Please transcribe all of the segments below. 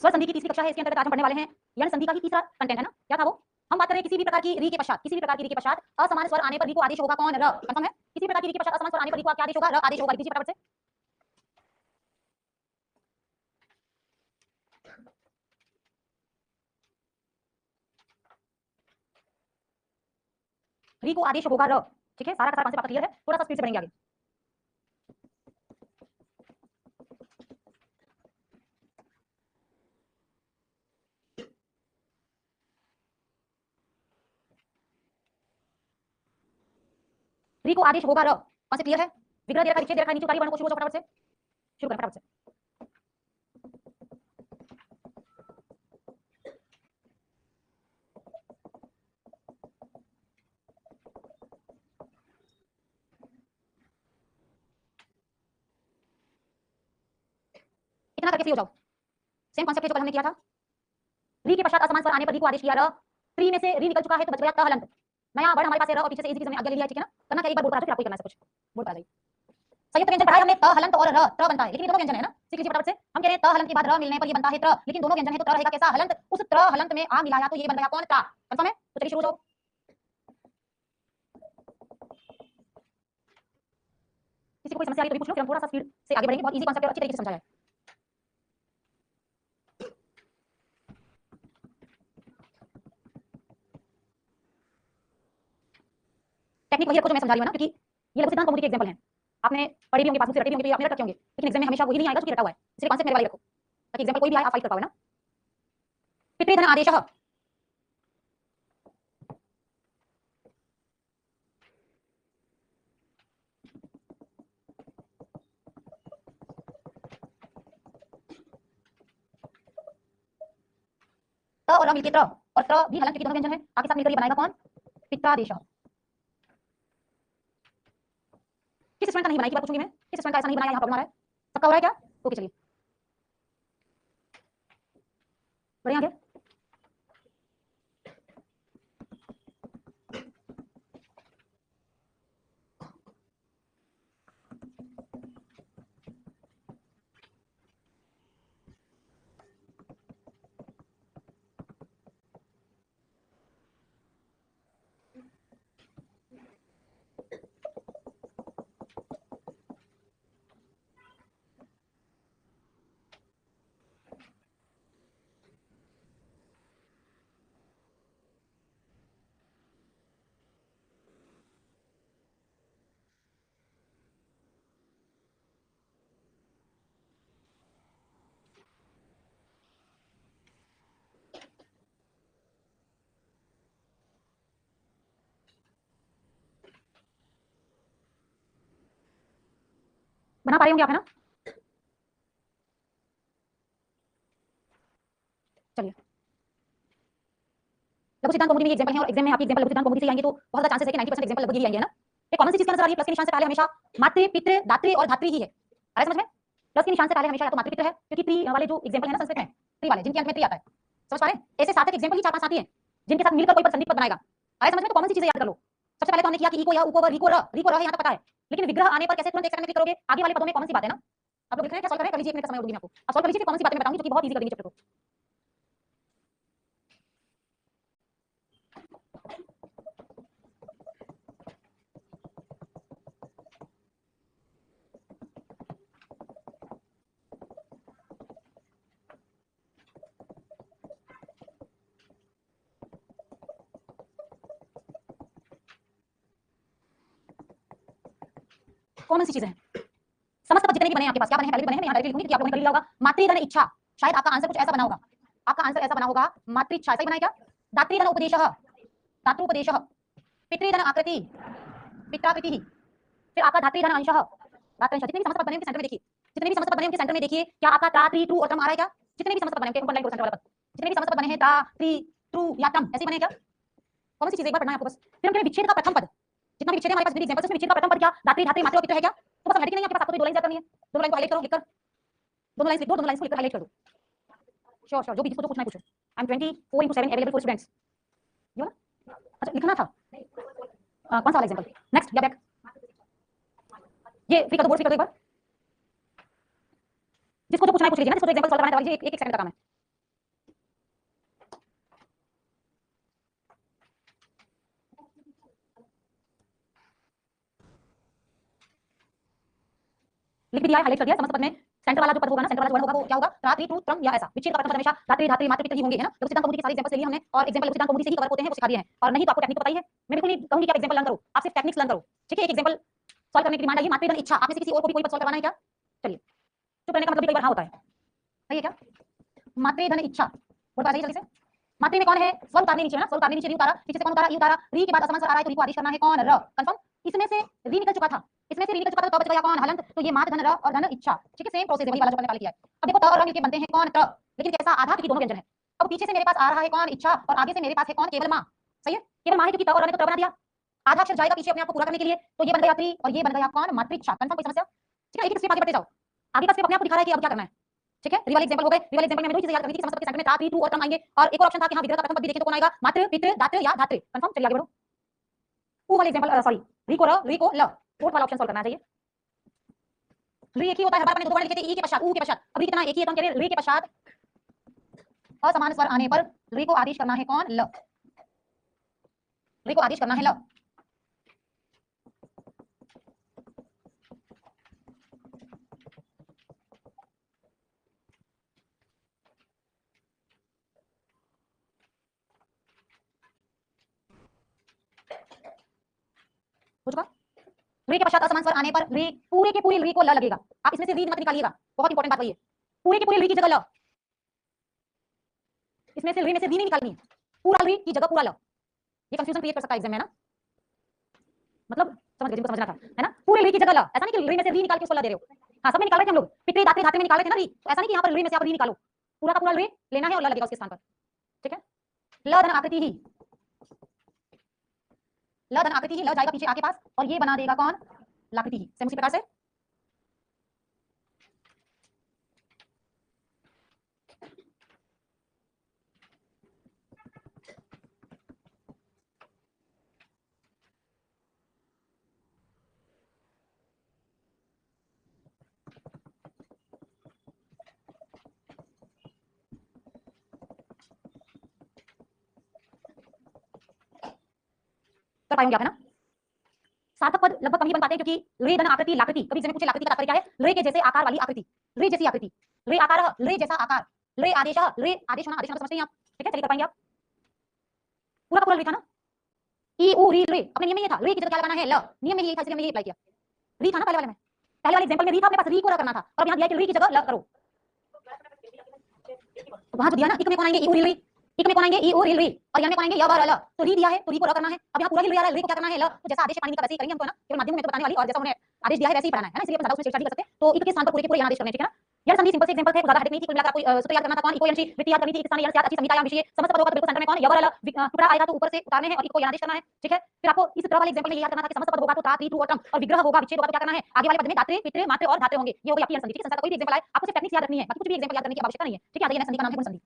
स्वर संधि की तीसरी कक्षा है, इसके अंतर्गत आज हम पढ़ने वाले हैं यण संधि का ही तीसरा कंटेंट है ना, क्या था वो? हम बात कर रहे हैं किसी भी प्रकार की री के पश्चात असमान स्वर आने पर री को आदेश होगा कौन? र। कंफर्म है? किसी प्रकार की री के पश्चात असमान स्वर आने पर री को क्या आदेश होगा? र आदेश होगा। दीजिए फटाफट से। री को आदेश होगा र। ठीक है, सारा का सारा कॉन्सेप्ट क्लियर है? थोड़ा सा स्पीड से बढ़ेंगे आगे। री को आदेश होगा र। कॉन्सेप्ट क्लियर है? विग्रह दे रखा है, विच्छेद दे रखा है, नीचे उतारी वर्णों को शुरू हो जाओ फटाफट से। शुरू करें फटाफट से। इतना करके फ्री हो जाओ। सेम कॉन्सेप्ट है जो कल हमने किया था। री के पश्चात असमान स्वर आने पर री को आदेश किया र। त्री में से री निकल चुका है तो बच गया त हलंत। नया वर्ड हमारे पास है र और पीछे से इजी हमने आगे ले लिया है, ठीक है ना? करना क्या, एक बार बोर्ड पर आ जाओ, फिर आपको करना है सब कुछ। बोर्ड पर आ जाइए। संयुक्त व्यंजन पढ़ा है हमने, त हलंत और र। त्र बनता है, लेकिन ये दोनों व्यंजन है ना, सीख लीजिए फटाफट से। हम कह रहे हैं त हलंत के बाद र मिलने पर ये बनता है त्र, लेकिन दोनों व्यंजन है तो त्र रहेगा कैसा? हलंत। उस त्र हलंत में आ मिलाया तो ये बन गया कौन? ता। कंफर्म है? तो चलिए शुरू हो जाओ। किसी को कोई समस्या आ रही तो भी पूछ लो, फिर हम थोड़ा सा स्पीड से आगे बढ़ेंगे। बहुत इजी कॉन्सेप्ट है और अच्छी तरीके से समझाया है। टेक्निक वही रखो जो मैं समझा रही हूं ना, क्योंकि ये लघु सिद्धांत कौमुदी के एग्जांपल हैं। आपने पढ़ी भी होंगे, पासबुक से रटी भी होंगे, तो ये आपने रट रखे होंगे, लेकिन एग्जाम में हमेशा वही नहीं आएगा जो कि रटा हुआ है। इसलिए कॉन्सेप्ट मेरे वाले रखो ताकि एग्जांपल कोई भी आए आप फाइट कर पाओ, है ना? पितृधन आदेशः। त और र मिलके त्र, और त्र भी हलंत के दोनों व्यंजन है, आपके साथ मिलकर ये बनाएगा कौन? पित्रादेशः। किस स्टूडेंट का नहीं बनाई की बात पूछूंगी मैं, किस स्टूडेंट का ऐसा नहीं बनाया, यहाँ प्रॉब्लम आ रहा है? सबका हो रहा है क्या? ओके चलिए बढ़िया आगे। बना पा रहे होंगे आप, है ना? चलिए लघु सिद्धांत कौमुदी में ये एग्जांपल है और एग्जाम में आपके एग्जांपल लघु सिद्धांत कौमुदी से आएंगे तो बहुत ज्यादा चांसेस है कि 90% एग्जांपल लगभग यही आएंगे, है ना? एक कॉमन सी चीज का नजर आ रही है, प्लस के निशान से पहले हमेशा मातृ पितृ दात्री और धात्री ही है। आ रहा है समझ में? प्लस के निशान से पहले हमेशा या तो मातृ पितृ है, क्योंकि त्री वाले जो एग्जांपल है ना संस्कृत में, त्री वाले जिनके अंत में त्री आता है, समझ पा रहे हैं? ऐसे सार्थक एग्जांपल ही 4-5 आती है जिनके साथ मिलकर कोई पद संधि पद बनाएगा। आ रहा है समझ में? तो कॉमन सी चीजें याद कर लो। सबसे पहले तो हमने किया कि ई को या उ को व, री को र, री को र है, यहाँ तक पता है, लेकिन विग्रह आने पर कैसे तुरंत एक सेकंड में क्लिक करोगे? आगे वाले पदों में कॉमन सी बात है ना, आप लोग लिख रहे हैं क्या? सॉल्व कर रहे हैं? कर लीजिए, एक मिनट का समय और दूंगी मैं आपको। आप सॉल्व कर लीजिए, फिर कॉमन सी बातें मैं बताऊंगी जो कि बहुत इजी कर देंगे चैप्टर को। कॉमन सी चीजें हैं, समस्त पद जितने भी बने हैं आपके पास, क्या बने हैं पहले भी बने हैं, मैं यहाँ डायरेक्टली लिखूंगी कि आप लोगों ने कर लिया होगा। मातृधन इच्छा, शायद आपका आंसर कुछ ऐसा बना होगा, आपका आंसर ऐसा बना होगा मातृच्छा, सही बना है क्या? दातृधन उपदेशः, दातृपदेशः। पितृधन आकृति, पित्राकृति। फिर आपका धातृधन अंशः, धातृंश। जितने भी समस्त पद बने उनके सेंटर में देखिए, जितने भी समस्त पद बने उनके सेंटर में देखिए, क्या आपका ता त्री ट्रू और तम आ रहा है क्या? जितने भी समस्त पद बने उनके ऊपर लाइन को सेंटर वाला पद, जितने भी समस्त पद बने हैं ता त्री ट्रू या तम, ऐसे बने क्या? कौन सी चीज एक बार पढ़ना है आपको बस। फिर हम कह रहे विच्छेद का प्रथम पद, जितना भी विच्छेद है हमारे पास एग्जांपल में, विच्छेद का प्रथम पद क्या? दात्री धात्री मातृ और पितृ है क्या? तो बस हेडिंग नहीं आपके पास, आपको दो लाइन याद करनी है, दोनों लाइन को हाईलाइट करो, लिखकर दोनों लाइन लिख दो, दोनों लाइन को लिखकर हाईलाइट कर दो। श्योर श्योर, जो भी जिसको जो पूछना है पूछो। I am 24/7 available for students. ये वाला अच्छा लिखना था, कौन सा वाला एग्जांपल? नेक्स्ट या बैक? ये फ्री कर दो, बोर्ड फ्री कर दो एक बार। जिसको जो पूछना है पूछ लीजिए ना, जिसको जो एग्जांपल सॉल्व करना है, एक सेकंड का काम है। लिख दिया है, हाईलाइट कर दिया है। समस्त पद में सेंटर वाला जो पद होगा ना, सेंटर वाला जो वर्ड होगा वो क्या होगा? रात्रि, टू, त्रम या ऐसा। विच्छेद का प्रथम पद हमेशा दात्री, धात्री, मातृ, पितृ ही होंगे, है ना। तो सिद्धांत कौमुदी की सारी एग्जांपल्स ले ली हमने और एग्जांपल सिद्धांत कौमुदी से ही कवर होते हैं वो सिखा दिए हैं। और नहीं तो आपको टेक्निक बताई है, मैं बिल्कुल नहीं कहूंगी कि आप एग्जांपल लर्न करो, आप सिर्फ टेक्निक्स लर्न करो, ठीक है। एक एग्जांपल सॉल्व करने की डिमांड आई है, मातृगण इच्छा। आप में से किसी और को भी कोई पद सॉल्व करवाना है क्या? चलिए, चुप रहने का मतलब भी कई बार हाँ होता है, सही है क्या? मातृगण इच्छा बोल पा रही जल्दी से। मातृ में कौन है? स्वर उतारने नीचे है ना, स्वर उतारने नीचे री उतारा, पीछे से कौन उतारा? ई उतारा। री के बाद असमान स्वर आ रहा है तो री को आदेश करना है कौन? र। कंफर्म? इसमें से री निकल चुका था, इसमें से री निकल चुका था तो बच गया कौन? हलंत। तो ये मात धन र और धन इच्छा, ठीक है। सेम प्रोसेस है, वही वाला जो मैंने निकाल किया है। अब देखो त और र मिलके बनते हैं कौन? त्र। लेकिन कैसा? आधा, क्योंकि दोनों व्यंजन है। अब पीछे से मेरे पास आ रहा है कौन? इच्छा, और आगे से मेरे पास है कौन? केवल मां। सही है, केवल मां है क्योंकि त और र ने तो त्र बना दिया। आधा अक्षर जाएगा पीछे अपने आप को पूरा करने के लिए, तो ये बन गया त्रि और ये बन गया कौन? मातृच्छा। कंफर्म? कोई समस्या? ठीक है, एक स्टेप आगे बढ़ते जाओ। आगे का स्टेप अपने आप को दिखा रहा है कि अब क्या करना है, ठीक है। री वाले एग्जांपल हो गए। री वाले एग्जांपल में दो चीजें याद करनी थी कि समस्त पद के सेंटर में ता, त्री, टू और त्रम आएंगे, और एक और ऑप्शन था कि हां विग्रह का प्रथम पद भी देखें तो कौन आएगा? मातृ, पितृ, दातृ या धातृ। कंफर्म? चलिए आगे बढ़ो। ऊ वाले एग्जांपल, सॉरी, री को र, री को ल, फोर्थ वाला ऑप्शन सॉल्व करना चाहिए। री एक ही होता है, हर बार मैंने दो बार लिखे थे, ई के पश्चात, ऊ के पश्चात। अब री कितना? एक ही है, तो हम कह रहे हैं री के पश्चात असमान स्वर आने पर री को आदेश करना है कौन? ल। री को आदेश करना है ल। हो चुका? री के पश्चात असमान स्वर आने पर री, पूरे के पूरे री को ल लगेगा। आप इसमें से री मत निकालिएगा, बहुत इंपॉर्टेंट बात वही है। पूरे के पूरे री की जगह ल, इसमें से री में से री नहीं निकालनी है, पूरा री की जगह पूरा ल। ये कंफ्यूजन क्रिएट कर सकता है एग्जाम में ना, मतलब समझ गए जिनको समझना था, है ना। पूरे री की जगह ल, ऐसा नहीं कि री में से री निकाल के उसको ल दे रहे हो। हाँ, सब में निकाल रहे थे हम लोग, पितृ, दातृ, धातृ में निकाल रहे थे ना री, तो ऐसा नहीं कि यहाँ पर री में से आप री निकालो, पूरा का पूरा री लेना है और ल लगेगा उसके स्थान पर, ठीक है। ल धन आकृति ही, ल धन आकृति ही, ल जाएगा पीछे आके पास और ये बना देगा कौन? लाकृति ही। सेम उसी प्रकार से कर पाएंगे आप, है ना। सार्थक पद लगभग कम ही बन पाते हैं क्योंकि रे धन आकृति लाकृति, कभी जैसे पूछे लाकृति का तात्पर्य क्या है? रे के जैसे आकार वाली आकृति, रे जैसी आकृति, रे आकार, रे जैसा आकार, रे आदेश, रे आदेश होना, आदेश होना समझते हैं आप, ठीक है। चलिए कर पाएंगे आप, पूरा का पूरा रे था ना। ई उ री रे, अपने नियम में ये था, रे की जगह क्या लगाना है? ल। नियम में ये था, इसलिए मैंने ये अप्लाई किया। री था ना पहले वाले में, पहले वाले एग्जांपल में री था, अपने पास री को करना था, और यहां दिया कि री की जगह ल करो। तो वहां जो दिया ना, इक में कौन आएंगे? ई उ री रे, इक में कौन आएंगे? ई उ री रे, और यहां में कौन आएंगे? य व र ल। तो री दिया है तो री को र करना है। अब यहां पूरा ही रे आ रहा है, रे को क्या करना है? ल। तो जैसा आदेश पानी का वैसे ही करेंगे हमको ना, केवल माध्यम में तो बताने वाली, और जैसा उन्होंने आदेश दिया है वैसे ही पढ़ाना है ना, इसलिए अपन ज्यादा उसमें चेष्टा नहीं कर सकते। तो इक के स्थान पर पूरे के पूरे यहां आदेश करने, ठीक है ना। यार संधि सिंपल से एग्जांपल थे, ज्यादा हेडेक नहीं थी, कुल मिलाकर आपको सूत्र याद करना था कौन? इको यंशी वृत्ति याद करनी थी, एक स्थानीय याद अच्छी संहिता या विषय समस्त पद होगा तो बिल्कुल सेंटर में कौन? य व र ल। टुकड़ा आएगा तो ऊपर से उतारने हैं और इको आदेश करना है, ठीक है। फिर आपको इस तरह वाले एग्जांपल में ये याद करना था कि समस्त पद होगा तो ता, त्री, टू और त्रम, और विग्रह होगा, विच्छेद होगा तो क्या करना है? आगे वाले पद में दात्रे, पितृ, मातृ और धातृ होंगे। ये हो गई आपकी संधि, ठीक है। संस्था का कोई भी एग्जांपल आए आपको सिर्फ टेक्निक्स याद रखनी है, बाकी कुछ भी एग्जांपल याद करने की आवश्यकता नहीं है, ठीक है। आइए, संधि का नाम है गुण संधि।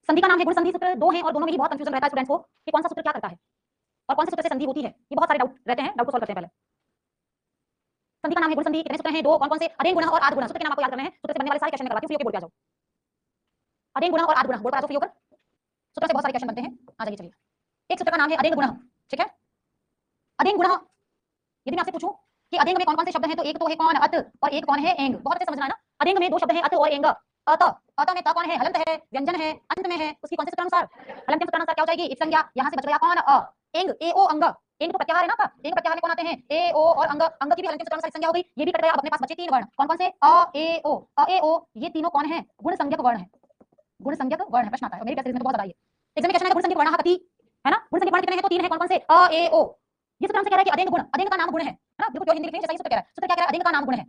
संधि का नाम है गुण संधि। सूत्र दो हैं और दोनों में ही बहुत कंफ्यूजन रहता है स्टूडेंट्स को कि कौन सा सूत्र क्या करता है और कौन से सूत्र से संधि होती है। ये बहुत सारे डाउट रहते हैं, डाउट को सॉल्व करते हैं पहले। संधि का नाम है गुण संधि। कितने सूत्र हैं? दो। कौन कौन से? अधेन गुण और आद गुण। सूत्र के नाम आपको याद करने हैं, सूत्र से बनने वाले सारे क्वेश्चन में करवाती हूं, फ्री बोल के आ जाओ। अधेन गुण और आद गुण बोल पर आ जाओ फ्री होकर, सूत्र से बहुत सारे क्वेश्चन बनते हैं, आ जाइए। चलिए, एक सूत्र का नाम है अधेन गुण, ठीक है। अधेन गुण, यदि मैं आपसे पूछूं कि अधेंग में कौन कौन से शब्द हैं, तो एक तो है कौन? अत, और एक कौन है? एंग। बहुत अच्छे समझना है ना। अधेंग में दो शब्द हैं, अत और एंग। अत, अत में त कौन है? हलंत है, व्यंजन है, अंत में है, उसकी कौन से सूत्रानुसार? हलंत के सूत्रानुसार क्या हो जाएगी? इत संज्ञा। यहां से बच गया कौन? अ। एंग, ए ओ अंग। एंग तो प्रत्याहार है ना आपका, एंग प्रत्याहार में कौन आते हैं? ए ओ और अंग। अंग की भी हलंत के सूत्रानुसार संज्ञा हो गई, ये भी कट गया। अब अपने पास बचे तीन वर्ण, कौन कौन से? अ ए ओ। अ ए ओ ये तीनों कौन है? गुण संज्ञक वर्ण है। गुण संज्ञक वर्ण है। प्रश्न आता है मेरी टेस्ट में तो बहुत ज्यादा ये एग्जाम में क्वेश्चन है, गुण संज्ञक वर्ण कति है ना। गुण संज्ञक वर्ण कितने हैं? तो तीन है। कौन कौन से? अ ए ओ। ये सूत्र हमसे कह रहा है कि अधेंग गुण, अधेंग का नाम गुण है ना, बिल्कुल प्योर हिंदी लिखेंगे जैसा ये सूत्र कह रहा है। सूत्र क्या कह रहा है? अधेंग का नाम गुण है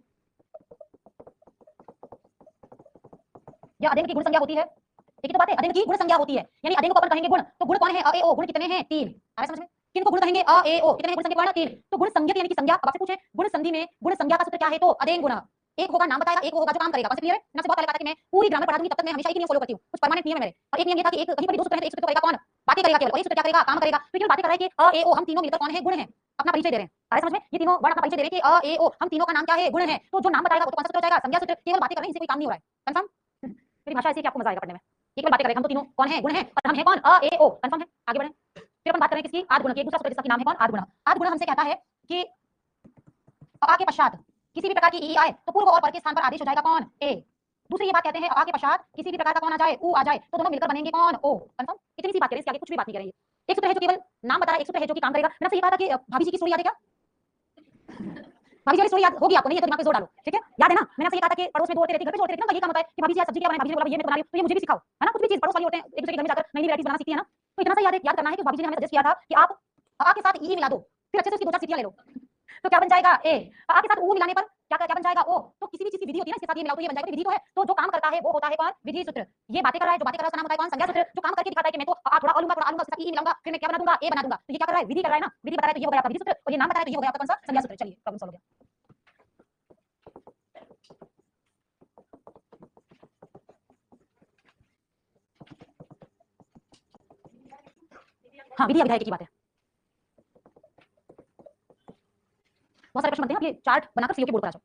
या अधेंग की गुण संज्ञा होती है। एक ही तो बात है, अधेंग की गुण संज्ञा होती है, यानी अधेंग को अपन कहेंगे गुण, तो गुण कौन है? अ ए ओ। गुण कितने हैं? तीन। आ रहा है समझ में? किनको गुण कहेंगे? अ ए ओ। कितने हैं गुण संज्ञक वर्ण? तीन। तो गुण संज्ञक यानी कि संज्ञा। अब आपसे पूछे गुण संधि में गुण संज्ञा का सूत्र क्या है, तो अधेंग गुण। एक होगा नाम बताएगा, एक होगा जो काम करेगा। कॉन्सेप्ट क्लियर है? मैंने आपसे बहुत पहले कहा था कि मैं पूरी ग्रामर पढ़ा दूंगी, तब तक मैं हमेशा एक नियम फॉलो करती हूँ, कुछ परमानेंट नियम है मेरे। और एक नियम ये था कि एक कहीं पर भी दो सूत्र है तो एक सूत्र तो करेगा कौन? बातें करेगा केवल। और एक सूत्र क्या करेगा? काम करेगा। तो केवल बातें कर रहा है कि अ ए ओ हम तीनों मिलकर कौन है? गुण है। अपना परिचय दे रहे हैं। अरे समझ में? ये तीनों वर्ड अपना परिचय दे रहे हैं कि अ ए ओ हम तीनों का नाम क्या है? गुण है। तो जो नाम बताएगा वो तो कौन सा सूत्र हो जाएगा? संज्ञा सूत्र। केवल बातें कर रहे हैं, इनसे कोई काम नहीं हो रहा है। कंफर्म? मेरी भाषा ऐसी है कि आपको मजा आएगा पढ़ने में। ये केवल बातें कर रहे हैं, हम तो तीनों कौन है? गुण है। और हम है कौन? अ ए ओ। कंफर्म है? आगे बढ़ें। फिर अपन बात करें किसकी? आद गुण की। एक दूसरा सूत्र जिसका नाम है कौन? आद गुण। आद गुण हमसे कहता है कि अ के पश्चात किसी भी प्रकार की ई आए तो पूर्व और पर के स्थान पर आदेश हो जाएगा कौन? ए। दूसरी ये बात कहते हैं अ के पश्चात किसी भी प्रकार का कौन आ जाए? उ आ जाए तो दोनों मिलकर बनेंगे कौन? ओ। कंफर्म? इतनी सी बात करें, इसके आगे कुछ भी बात नहीं करेंगे। एक सूत्र है जो केवल नाम बता रहा है, एक सूत्र है जो कि काम करेगा। मैंने आपसे ये कहा था कि भाभी जी की स्टोरी याद है क्या? भाभी जी वाली स्टोरी याद होगी आपको? नहीं है तो दिमाग पे जोर डालो, ठीक है? याद है ना? मैंने आपसे ये कहा था कि पड़ोस में दो औरतें रहती, घर पे दो औरतें रहती ना, ये काम होता है कि भाभी जी आज सब्जी क्या बनाए? भाभी जी ने बोला ये मैं तो बना रही हूँ, तो ये मुझे भी सिखाओ, है ना? कुछ भी चीज पड़ोस वाली औरतें एक दूसरे के घर में जाकर नई नई वैरायटीज बनाना सीखती है ना। तो इतना सा याद करना है कि भाभी जी ने हमें सजेस्ट किया था कि आप अ के साथ ई मिला दो, फिर अच्छे से उसकी दो चार सीटियां ले लो। तो क्या बन जाएगा? ए। अ के साथ उ मिलाने पर क्या क्या बन जाएगा? ओ। तो किसी भी चीज की विधि होती है ना, इसके साथ ये मिलाओ तो ये बन जाएगा। विधि तो है, तो जो काम करता है वो होता है कौन? विधि सूत्र। ये बातें कर रहा है, जो बातें कर रहा है उसका नाम होता है कौन? संज्ञा सूत्र। जो काम करके दिखाता है कि मैं तो थोड़ा अ लूंगा, थोड़ा आ लूंगा, उसके साथ ई मिलाऊंगा, फिर मैं क्या बना दूंगा? ए बना दूंगा। तो ये क्या कर रहा है? विधि कर रहा है ना। विधि बता रहा है तो ये हो गया आपका विधि सूत्र, और ये नाम बताया तो ये हो गया आपका कौन सा? संज्ञा सूत्र। चलिए प्रॉब्लम सॉल्व हो गया। हाँ, विधि या विधायक की बात है। बहुत सारे प्रश्न बनते हैं, आप ये चार्ट बनाकर सीओ के बोर्ड पर आ जाओ।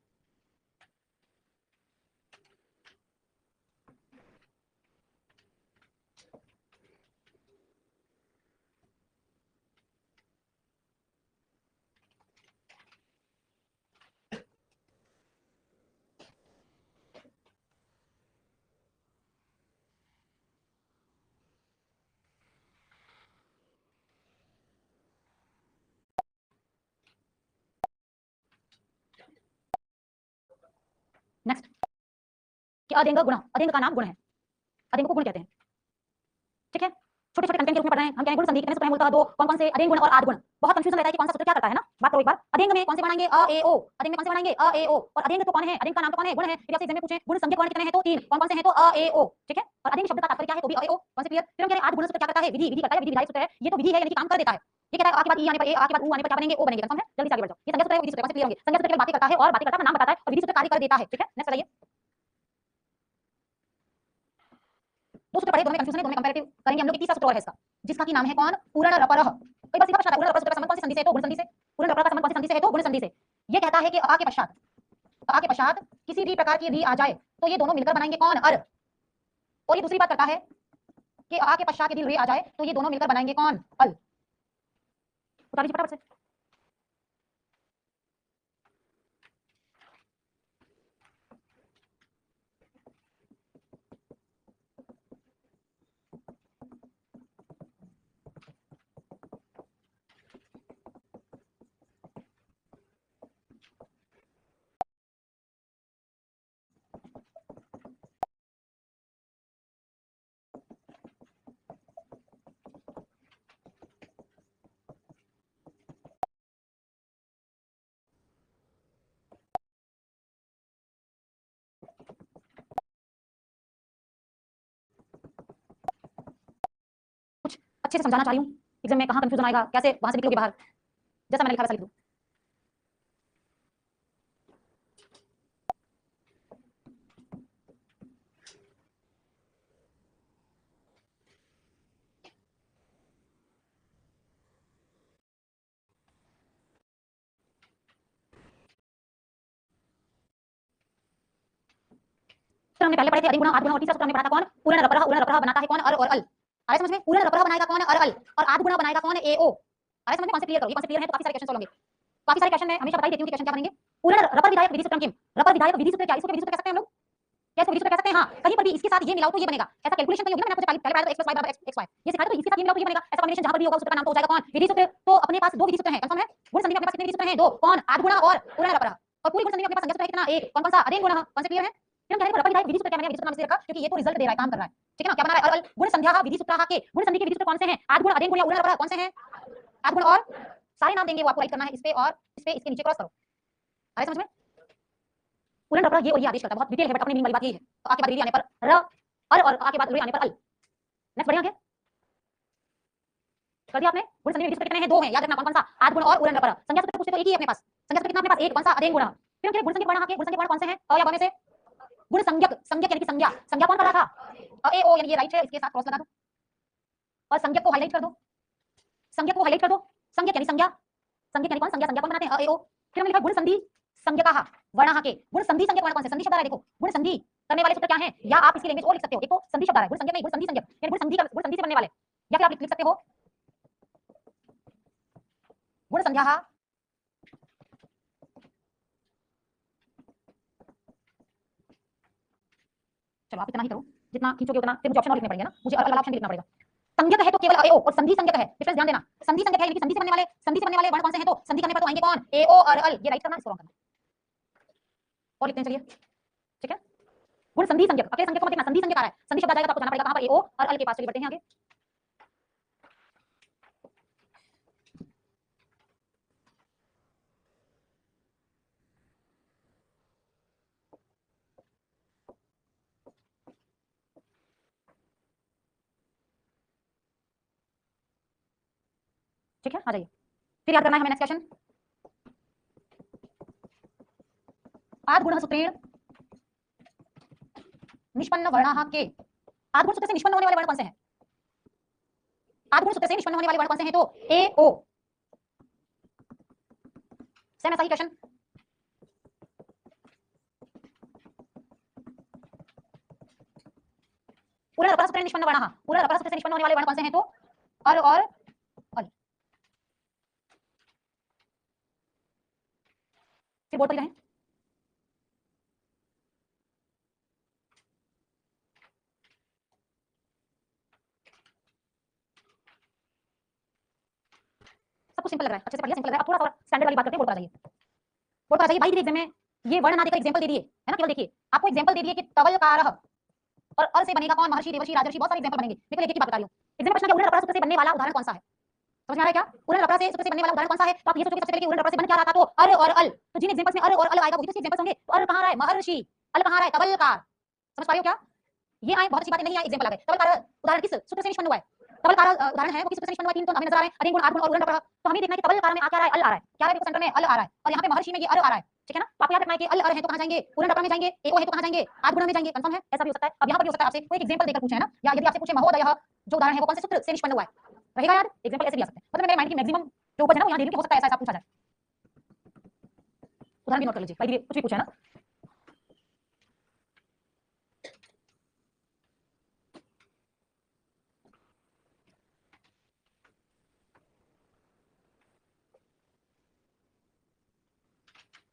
नेक्स्ट, कि अदेंग गुण। अदेंग का नाम गुण है। अदेंग को गुण कहते हैं, ठीक है? छोटे छोटे कंटेंट के रूप में पढ़ रहे हैं हम। क्या है? गुण संधि, कितने सूत्र हैं मूलतः? दो। कौन कौन से? अदेंग गुण और आद गुण। बहुत कंफ्यूजन रहता है कि कौन सा सूत्र क्या करता है ना। बात करो एक बार। अदेंग में कौन से बनाएंगे? अ ए ओ। अदेंग में कौन से बनाएंगे? अ ए ओ। और अदेंग तो कौन है? अदेंग का नाम तो कौन है? गुण है। यदि आपसे एग्जाम में पूछे गुण संज्ञक वर्ण कितने हैं तो तीन। कौन कौन से हैं? तो अ ए ओ, ठीक है? और अदेंग शब्द का तात्पर्य क्या है? तो भी अ ए ओ। कौन से क्लियर? फिर हम कह रहे हैं आद गुण सूत्र क्या करता है? विधि। विधि करता है, विधि विधायक सूत्र है। ये तो विधि है, यानी कि काम कर देता है। ये कहता है आ के बाद ई आने पर ए, आ के बाद उ आने पर क्या बनेंगे? ओ बनेंगे। कंफर्म है? जल्दी से आगे बढ़ जाओ। ये संज्ञा सूत्र है, विधि सूत्र है। कौन से क्लियर होंगे? संज्ञा सूत्र केवल बातें करता है और बातें करता है, नाम बताता है, और विधि सूत्र कार्य कर देता है, ठीक है? नेक्स्ट बताइए। दो सूत्र पढ़े, दोनों में कंफ्यूजन है, दोनों में कंपैरेटिव करेंगे हम लोग। तीसरा सूत्र और है इसका, जिसका की नाम है कौन? पूर्ण रपरः। कई बार सीधा प्रश्न आता है, पूर्ण रपर सूत्र का संबंध कौन सी संधि से है? तो गुण संधि से। पूर्ण रपर का संबंध कौन सी संधि से है? तो गुण संधि से। ये कहता है कि अ के पश्चात, अ के पश्चात किसी भी प्रकार की री आ जाए तो ये दोनों मिलकर बनाएंगे कौन? अर। और ये दूसरी बात करता है कि अ के पश्चात यदि री आ जाए तो ये दोनों मिलकर बनाएंगे कौन? अल। उतार लीजिए फटाफट से। कुछ अच्छे से समझाना चाह रही हूँ, एग्जाम में कहाँ कंफ्यूजन आएगा, कैसे वहां से निकलोगे बाहर, जैसा मैंने लिखा वैसा लिख दो। सूत्र हमने पहले पढ़े थे, अधिगुणा आद गुणा, और तीसरा सूत्र हमने पढ़ा था कौन? पूर्ण रपरः। पूर्ण रपरः बनाता है कौन? अर और अल। आए समझ में? पूर्ण रपरः बनाएगा कौन? अर अल। और आद गुणा बनाएगा कौन? ए ओ। आए समझ में? कॉन्सेप्ट क्लियर करो, ये कॉन्सेप्ट क्लियर है तो काफी सारे क्वेश्चन सॉल्व होंगे। काफी सारे क्वेश्चन मैं हमेशा बता ही देती हूँ कि क्वेश्चन क्या बनेंगे। पूर्ण रपर विधायक विधि सूत्रम किम। रपर विधायक विधि सूत्र क्या? इसको क्या विधि सूत्र कह सकते हैं हम लोग? क्या इसको विधि सूत्र कह सकते हैं? हाँ, कहीं पर भी इसके साथ ये मिलाओ तो ये बनेगा। ऐसा कैलकुलेशन कहीं होगी ना, मैंने आपको पहले पढ़ाया था x + y = x y। ये सिखाया तो इसके साथ ये मिलाओ तो ये बनेगा। ऐसा कॉम्बिनेशन जहां पर भी होगा उस सूत्र का नाम तो हो जाएगा कौन? विधि सूत्र। तो अपने पास दो विधि सूत्र हैं, कंफर्म है? गुण संधि में अपने पास कितने विधि सूत्र हैं? दो। कौन? आद गुणा और पूर्ण रपरः। और पूरी गुण संधि में अपने पास संज्ञा सूत्र है कितना? एक। कौन कौन सा? अदेंग गुणः। कौन से क्लियर है? फिर हम कह रहे हैं रपर विधायक विधि सूत्र क्या बनेगा? विधि सूत्र नाम से रखा क्योंकि ये तो रिजल्ट दे रहा है, काम कर रहा है, ठीक है ना? क्या बना रहा है? अल गुण संध्या विधि सूत्र के। गुण संधि के विधि सूत्र कौन से हैं? आद गुण, अदेंग गुण या पूर्ण रपरः। कौन से हैं? आद गुण और सारे नाम देंगे, वो आपको राइट करना है इस पे और इस पे, इसके नीचे क्रॉस करो। आए समझ में? पूर्ण रपरः ये और ये आदेश करता है, बहुत डिटेल है बट अपनी मीनिंग वाली बात ये है। तो आ के बाद री आने पर र, अर, और आ के बाद रे आने पर अल। नेक्स्ट बढ़िया, आगे कर दिया आपने। गुण संधि में विधि सूत्र कितने हैं? दो हैं, याद रखना। कौन कौन सा? आद गुण और पूर्ण रपरः। संज्ञा सूत्र पूछते तो एक ही है अपने पास। संज्ञा सूत्र कितना अपने पास? एक। कौन सा? अदेंग गुणः। फिर उनके गुण संज्ञक वर्ण के गुण संज्ञक वर्ण कौन से हैं? अ या ब में से? गुण संज्ञक, संज्ञक यानी कि संज्ञा, संज्ञा कौन कर रहा था? अ ए ओ यानी ये राइट है, इसके साथ क्रॉस लगा दो और संज्ञक को हाईलाइट कर दो, संज्ञक को हाईलाइट कर दो। संज्ञक यानी संज्ञा, संज्ञक यानी कौन? संज्ञा, संज्ञा कौन बनाते हैं? अ ए ओ। फिर हमने लिखा गुण संधि संज्ञकाः वर्णाः के। गुण संधि संज्ञक वर्ण कौन से? संधि शब्द आ रहा है देखो, गुण संधि करने वाले सूत्र क्या हैं? या आप इसकी लैंग्वेज और लिख सकते हो, एक तो संधि शब्द आ रहा है, गुण संज्ञक नहीं, गुण संधि संज्ञक यानी गुण संधि का गुण संधि से बनने वाले, या फिर आप लिख सकते हो गुण संध्याः। चलो आप इतना ही करो, जितना खींचोगे उतना, फिर मुझे ऑप्शन और लिखने पड़ेंगे ना, मुझे अलग अलग ऑप्शन भी लिखना पड़ेगा। संज्ञक है तो केवल अ ए ओ, और संधि संज्ञक है, डिफरेंस ध्यान देना। संधि संज्ञक है यानी कि संधि से बनने वाले, संधि से बनने वाले वर्ण कौन से हैं? तो संधि करने पर तो आएंगे कौन? ए ओ और अल, ये राइट करना, इसको रॉन्ग करना। और लिखते हैं चलिए, ठीक है। गुण संधि संज्ञक, अकेले संज्ञक को मत देखना, संधि संज्ञक आ रहा है, संधि शब्द आ जाएगा तो आपको जाना पड़ेगा कहां पर? ए ओ और अल के पास। चलिए बढ़ते हैं आगे। ठीक है, आ जाइए, फिर याद करना है हमें नेक्स्ट क्वेश्चन। आद गुण सूत्रेण निष्पन्न वर्णाः के। आद गुण सूत्र से निष्पन्न होने वाले वर्ण कौन से हैं? आद गुण सूत्र से निष्पन्न होने वाले वर्ण कौन से हैं? तो ए ओ, सेम ऐसा ही क्वेश्चन। पूरा रपरा सूत्र से निष्पन्न वर्णाः, पूरा रपरा सूत्र से निष्पन्न होने वाले वर्ण कौन से हैं? तो अर और अल। फिर बोर्ड पर रहें। सब कुछ सिंपल लग रहा है, अच्छे से पढ़िए, सिंपल लग रहा है। अब थोड़ा सा स्टैंडर्ड वाली बात करते हैं, बोर्ड पर आ जाइए। बोर्ड पर आ जाइए भाई, एग्जाम में ये वर्ण ना देकर एग्जांपल दे दिए है ना, केवल देखिए आपको एग्जांपल दे दिए कि तवलकारः, और अल से बनेगा कौन? महर्षि, देवर्षि, राजर्षि, बहुत सारे एग्जांपल बनेंगे। देखो एक एक बात बता रही हूं। एग्जाम प्रश्न क्या, उड़न रपरा सूत्र से बनने वाला उदाहरण कौन सा है? समझ में आ रहा है क्या? उड़न रपरा से सूत्र से बनने वाला उदाहरण कौन सा है? तो आप ये सोचोगे सबसे पहले कि उड़न रपरा से बन क्या रहा था? तो अर और अल। तो जिन एग्जांपल्स में अर और अल आएगा वही तो एग्जांपल्स होंगे। तो अर कहां रहा है? महर्षि, अल कहां रहा है? तवलकार। समझ पा रहे हो क्या? ये आए बहुत अच्छी बात नहीं आए एग्जांपल आ गए। तवलकार उदाहरण किस सूत्र से निष्पन्न हुआ है? तवलकार उदाहरण है वो किस सूत्र से निष्पन्न हुआ है? तीन तो हमें नजर आ रहे हैं, अधीन गुण, आद गुण और उड़न रपरा। तो हमें देखना है कि तवलकार में आ क्या रहा है? अल आ रहा है। क्या है देखो, सेंटर में अल आ रहा है और यहाँ पे महर्षि में ये अर आ रहा है, ठीक है ना। तो आपको याद रखना है कि अल अर है तो कहां जाएंगे? उड़न रपरा में जाएंगे, ए ओ है तो कहां जाएंगे? आद गुण में जाएंगे। कंफर्म है? ऐसा भी हो सकता है। अब यहाँ पर भी हो सकता है आपसे कोई एक एग्जांपल देकर पूछे है ना, या यदि आपसे पूछे महोदय जो उदाहरण है वो कौन से सूत्र से निष्पन्न हुआ है, रहेगा याद? एग्जांपल ऐसे भी आ सकते हैं। मतलब मेरे माइंड की मैक्सिमम जो उपज है ना वो यहाँ दे रही हूं कि हो सकता है ऐसा ऐसा पूछा जाए। उदाहरण भी नोट कर लीजिए भाई, कुछ भी पूछा है ना।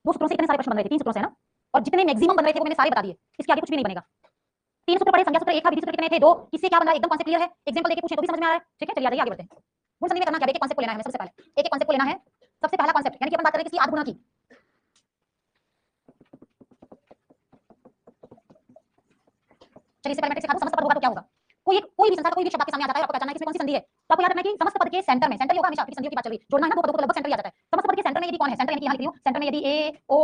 दो सूत्रों से इतने सारे प्रश्न बन रहे थे, तीन सूत्रों से ना, और जितने मैक्सिमम बन रहे थे वो मैंने सारे बता दिए। इसके आगे कुछ भी नहीं बनेगा। तीन सूत्र पढ़े, संज्ञा सूत्र एक था, विधि सूत्र कितने थे? दो। किससे क्या बन रहा है एकदम कॉन्सेप्ट क्लियर है, एग्जांपल देके पूछे तो भी समझ में आ रहा है, ठीक है। चलिए आ जाइए आगे बढ़ते हैं। गुण संधि में करना क्या है? एक कॉन्सेप्ट को लेना है हमें सबसे पहले, एक एक कॉन्सेप्ट को लेना है। सबसे पहला कॉन्सेप्ट यानी कि अपन बात कर रहे हैं किसी आद गुणा की। चलिए इससे पहले मैं सिखा दूं समस्त पद होगा तो क्या होगा। कोई भी संसार का कोई भी शब्द आपके सामने आ जाता है, आपको पहचानना है कि इसमें कौन सी संधि है। तो आपको याद रखना है कि समस्त पद के सेंटर में, सेंटर ही होगा हमेशा, क्योंकि संधियों की बात चल रही है, जोड़ना है ना दो पदों को, लगभग सेंटर ही आ जाता है। समस्त पद के सेंटर में यदि कौन है, सेंटर यानी कि यहाँ लिख रही हूं, सेंटर में यदि ए ओ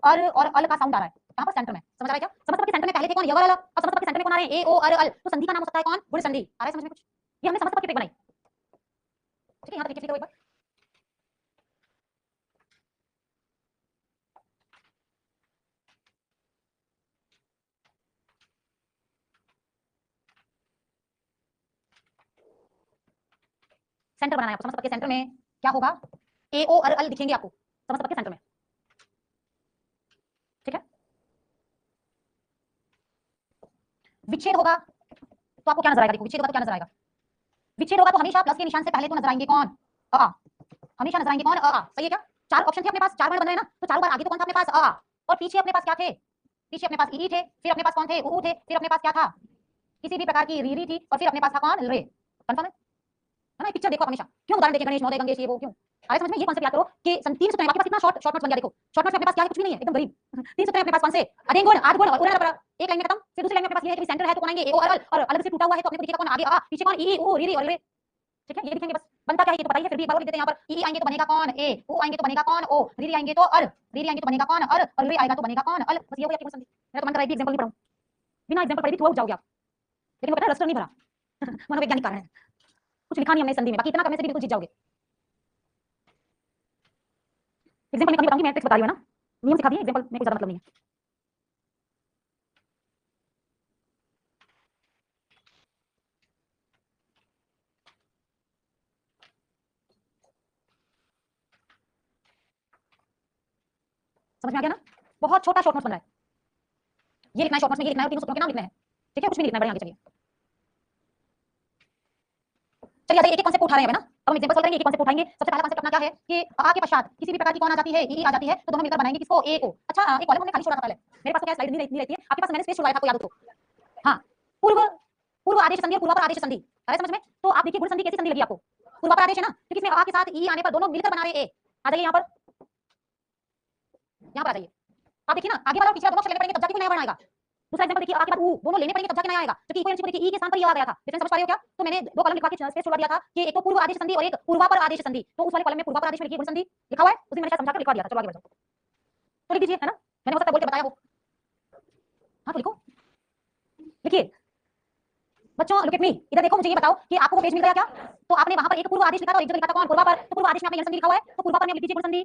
अर और अल का साउंड आ रहा है, कहां पर? सेंटर में। समझ आ रहा है क्या? समस्त पद के सेंटर में पहले थे कौन? य और अल, अब समस्त पद के सेंटर में कौन आ रहे हैं? ए ओ अर अल। तो संधि का नाम हो सकता है कौन? गुण संधि। आ रहा है समझ में कुछ? ये हमने समस्त पद की ट्रिक बनाई, ठीक है। यहाँ तक लिख लो एक बार। सेंटर बनाना है आपको, समस्त पद के सेंटर में क्या होगा? ए ओ अर अल दिखेंगे आपको समस्त पद के सेंटर में, ठीक है। विच्छेद होगा तो आपको क्या नजर आएगा? देखो विच्छेद होगा तो क्या नजर आएगा? विच्छेद होगा तो हमेशा प्लस के निशान से पहले तो नजर आएंगे कौन? अ। हमेशा नजर आएंगे कौन? अ। सही है क्या? चार ऑप्शन थे अपने पास, चार वर्ण बन रहे हैं ना, तो चारों बार आगे तो कौन था अपने पास? अ। और पीछे अपने पास क्या थे? पीछे अपने पास ई थे, फिर अपने पास कौन थे? ऊ थे, फिर अपने पास क्या था? किसी भी प्रकार की रीरी थी, और फिर अपने पास था कौन? रे। कंफर्म है ना? पिक्चर देखो आप हमेशा, क्यों उदाहरण देखे गणेश महोदय गंगेश ये वो, क्यों आए समझ में? ये कॉन्सेप्ट याद करो कि तीन सूत्र हैं आपके पास, कितना शॉर्ट शॉर्ट नोट्स बन गया। देखो शॉर्ट नोट्स में अपने पास क्या है? कुछ भी नहीं है, एकदम गरीब। तीन सूत्र हैं अपने पास, कौन से? अधीन गुण, आद गुण और उड़न रपरा। एक लाइन में खत्म। फिर दूसरी लाइन में अपने पास ये है कि सेंटर है तो कौन आएंगे? ए ओ अर, और अलग से टूटा हुआ है तो अपने को दिखेगा कौन? आगे आ, पीछे कौन? ई ऊ री री और रे, ठीक है। ये दिखेंगे बस। बनता क्या है ये तो बताइए, फिर भी एक बार और लिख देते हैं यहाँ पर। ई आएंगे तो बनेगा कौन? ए। ऊ आएंगे तो बनेगा कौन? ओ। री री आएंगे तो अर, री री आएंगे तो बनेगा कौन? अर, और रे आएगा तो बनेगा कौन? अल। बस ये हो गया आपकी गुण संधि। मैं तो मन कर रहा है एग्जांपल नहीं पढ़ाऊं, बिना एग्जांपल पढ़े भी थ्रू आउट जाओगे आप, लेकिन वो कहता है रजिस्टर नहीं भरा। मनोवैज्ञानिक कारण है, कुछ लिखा नहीं हमने संधि में, बाकी इतना करने से भी बिल्कुल जीत जाओगे। एग्जांपल में कभी बताऊंगी, मैं ट्रिक्स बता रही हूं ना, नियम सिखा दिए, एग्जांपल में कोई ज्यादा मतलब नहीं है। समझ में आ गया ना? बहुत छोटा शॉर्ट नोट्स बन रहा है, ये लिखना है शॉर्ट नोट्स में, ये लिखना है, तीनों सूत्रों के नाम लिखने हैं, ठीक है, कुछ भी नहीं लिखना है, बढ़िया आगे चलिए। चलिए आइए एक एक कॉन्सेप्ट उठा रहे हैं ना, अब हम एग्जांपल सॉल्व करेंगे, एक एक कॉन्सेप्ट उठाएंगे। सबसे पहला कॉन्सेप्ट अपना क्या है कि आ के पश्चात किसी भी प्रकार की कौन आ जाती है, ई आ जाती है, तो दोनों मिलकर बनाएंगे किसको, ए को। अच्छा एक कॉलम हमने खाली छोड़ा था पहले, मेरे पास तो क्या स्लाइड नहीं रहती है, आपके पास मैंने स्पेस छुड़वाया था, आपको याद हो तो। हाँ, पूर्व पूर्व आदेश संधि और पूर्वापर आदेश संधि, आया समझ में? तो आप देखिए गुण संधि कैसी संधि लगी आपको, पूर्वापर आदेश है ना, क्योंकि इसमें आ के साथ ई आने पर दोनों मिलकर बना रहे ए। आ जाइए यहाँ पर आ जाइए, आप देखिए ना आगे वाला और पिछला दोनों अक्षर लेने पड़ेंगे तब जाके कोई नया वर्ण आएगा। दूसरा एग्जांपल देखिए, आ के बाद ऊ, दोनों लेने पड़ेंगे तब जाके नया आएगा, जबकि इक्वल को देखिए ई के स्थान पर ये आ गया था। डिफरेंस समझ पा रहे हो क्या? तो मैंने दो कॉलम लिखवा के स्पेस छोड़ दिया था कि एक तो पूर्व आदेश संधि और एक पूर्वापर आदेश संधि, तो उस वाले कॉलम में पूर्वापर आदेश में लिखिए गुण संधि लिखा हुआ है, उसी मैंने शायद समझा कर लिखवा दिया था। चलो आगे बढ़ो, तो लिख दीजिए, है ना, मैंने हो सकता है बोल के बताया हो। हाँ तो लिखो, लिखिए बच्चों, लुक एट मी, इधर देखो, मुझे ये बताओ कि आपको वो पेज मिल गया क्या? तो आपने वहां पर एक पूर्व आदेश लिखा था और एक जगह लिखा था कौन, पूर्वापर, तो पूर्व आदेश में आपने यह संधि लिखा हुआ है, तो पूर्वापर में लिख दीजिए गुण संधि,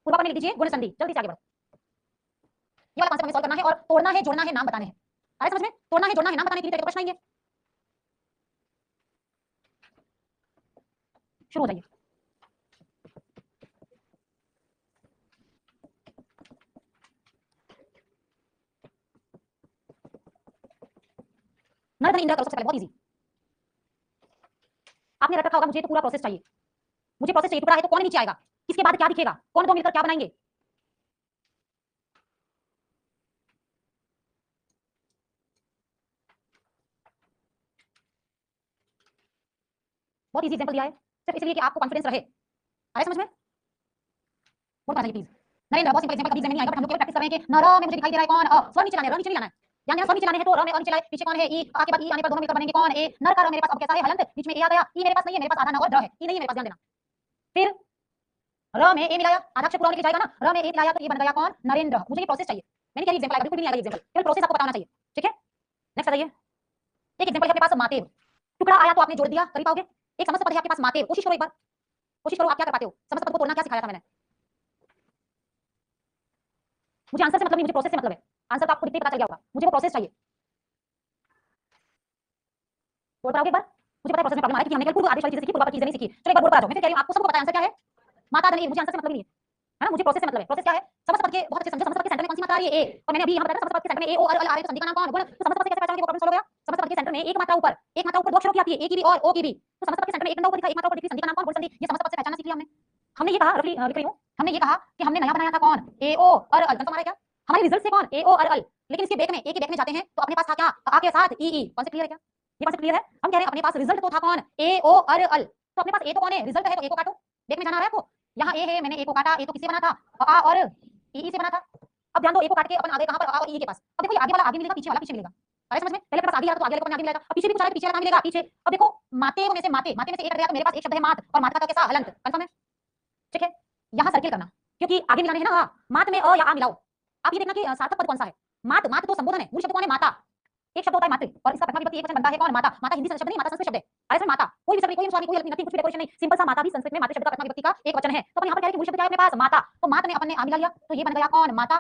पूर्वापर में लिख दीजिए गुण संधि। जल्दी से आगे बढ़ो, ये वाला कॉन्सेप्ट हमें सॉल्व करना है और तोड़ना है, जोड़ना है, नाम बताने हैं। अरे समझ में, तोड़ना है, जोड़ना है, नाम बताने के लिए प्रश्न आएंगे। शुरू हो जाइए। नर धन इंद्र करो सबसे पहले, बहुत इजी। आपने रट रखा होगा मुझे तो पूरा प्रोसेस चाहिए, मुझे प्रोसेस चाहिए, टुकड़ा है तो कौन नीचे आएगा, किसके बाद क्या दिखेगा, कौन दो मिलकर क्या बनाएंगे। बहुत इजी एग्जांपल दिया है, सिर्फ इसलिए कि आपको कॉन्फिडेंस रहे। आया समझ में? बोल पाएंगे प्लीज। नरेंद्र, बहुत सिंपल एग्जांपल, कभी एग्जाम में नहीं आएगा, बट हम लोग केवल प्रैक्टिस कर रहे हैं कि न र में मुझे दिखाई दे रहा है कौन, स्वर नीचे लाना है, र नीचे नहीं लाना है, ध्यान देना, स्वर नीचे लाने हैं तो र में नीचे लाए, पीछे कौन है, ई, आ के बाद ई आने पर दोनों मिलकर बनेंगे कौन, ए। नर का र मेरे पास अब कैसा है, हलंत, बीच में ए आ गया, ई मेरे पास नहीं है, मेरे पास आधा न और ड है, ई नहीं है मेरे पास, ध्यान देना। फिर र में ए मिलाया, आधा अक्षर पूरा लेके जाएगा ना, र में ए मिलाया तो ये बन गया कौन, नरेंद्र। मुझे ये प्रोसेस चाहिए, मैंने क्या एग्जांपल आएगा, बिल्कुल नहीं आएगा एग्जांपल, केवल प्रोसेस आपको बताना चाहिए, ठीक है। नेक्स्ट आ जाइए, एक एग्जांपल है अपने पास मातेव, टुकड़ा आया तो आपने जोड़ दिया, कर ही पाओगे। एक समस्त पद है आपके पास मातेव, कोशिश करो एक बार, कोशिश करो, आप क्या कर पाते हो, समस्त पद को तोड़ना क्या सिखाया था मैंने। मुझे आंसर से मतलब नहीं, मुझे प्रोसेस से मतलब है, आंसर तो आपको दिखते ही पता चल गया होगा, मुझे वो प्रोसेस चाहिए। बोल पाओगे एक बार, मुझे पता है प्रोसेस में प्रॉब्लम आ रहा है, क्योंकि हमने कल पूर्व आदेश वाली चीजें सीखी, पूर्वापर चीजें नहीं सीखी। चलो एक बार बोल पा जाओ, मैं फिर कह रही हूं आपको सबको पता है आंसर क्या है, माता धनी, मुझे आंसर से मतलब ही नहीं है ना, मुझे प्रोसेस से मतलब है। प्रोसेस क्या है, समस्त पद के बहुत अच्छे समझो, समस्त पद के सेंटर में कौन सी मात्रा आ रही है, ए, और मैंने अभी यहां बताया समस्त पद के सेंटर में ए ओ और अल आ रहे, तो संधि का नाम कौन, गुण। तो समस्त पद से कैसे पहचानोगे, वो प्रॉब्लम सॉल्व हो गया। समस्त पद के सेंटर में एक मात्रा ऊपर, एक मात्रा ऊपर दो अक्षरों की आती है, ए की भी और ओ की भी, तो समस्त पद के सेंटर में एक मात्रा ऊपर दिखा, एक मात्रा ऊपर दिखी, संधि का नाम कौन, गुण संधि। ये समस्त पद से पहचानना सीख लिया हमने। हमने ये कहा, रफली लिख रही हूं, हमने ये कहा कि हमने नया बनाया था कौन, ए ओ और अल, कंफर्म आ रहा है क्या, हमारे रिजल्ट से कौन, ए ओ और अल, लेकिन इसके बैक में, ए के बैक में जाते हैं तो अपने पास था क्या, आ के साथ ई ई, कौन से क्लियर है क्या, ये बात क्लियर है। हम कह रहे हैं अपने पास रिजल्ट तो था कौन, ए ओ और अल, तो अपने पास ए तो कौन है, रिजल्ट है, तो ए को काटो, बैक में जाना आ रहा है आपको, यहाँ ए है, मैंने ए को काटा, ए तो किससे बना था, आ और ई से बना था। अब ध्यान दो, ए को काट के अपन आ गए कहां पर, आ और ई के पास। अब देखो ये आगे वाला आगे मिलेगा, पीछे वाला पीछे मिलेगा, अरे समझ में, पहले अपने पास आगे आ तो आगे वाले को आगे मिलेगा, अब पीछे भी कुछ आ रहा है, पीछे वाला कहां मिलेगा, पीछे। अब देखो माते में से माते, माते में से एक हट गया तो मेरे पास एक शब्द है मात, और मात का कैसा, हलंत, कंफर्म है, ठीक है। यहाँ सर्किल करना, क्योंकि आगे मिलाने है ना, मात में अ या आ मिलाओ। आप ये देखना कि सार्थक पद कौन सा है, मात, मात तो संबोधन है, मूल शब्द कौन है, माता, एक शब्द होता है मातृ, और इसका प्रथमा विभक्ति एक वचन बनता है कौन, माता। माता हिंदी शब्द नहीं, माता संस्कृत शब्द है, अरे सर माता, कोई भी शब्द, कोई स्वामी, कोई नथिंग, कुछ भी डेकोरेशन नहीं, सिंपल सा माता भी संस्कृत में मातृ शब्द का प्रथमा विभक्ति का एक वचन है। तो अपन यहाँ पर क्या है कि मूल शब्द क्या है अपने पास, माता, तो मात में अपन ने आ मिला लिया, तो ये बन गया कौन, माता।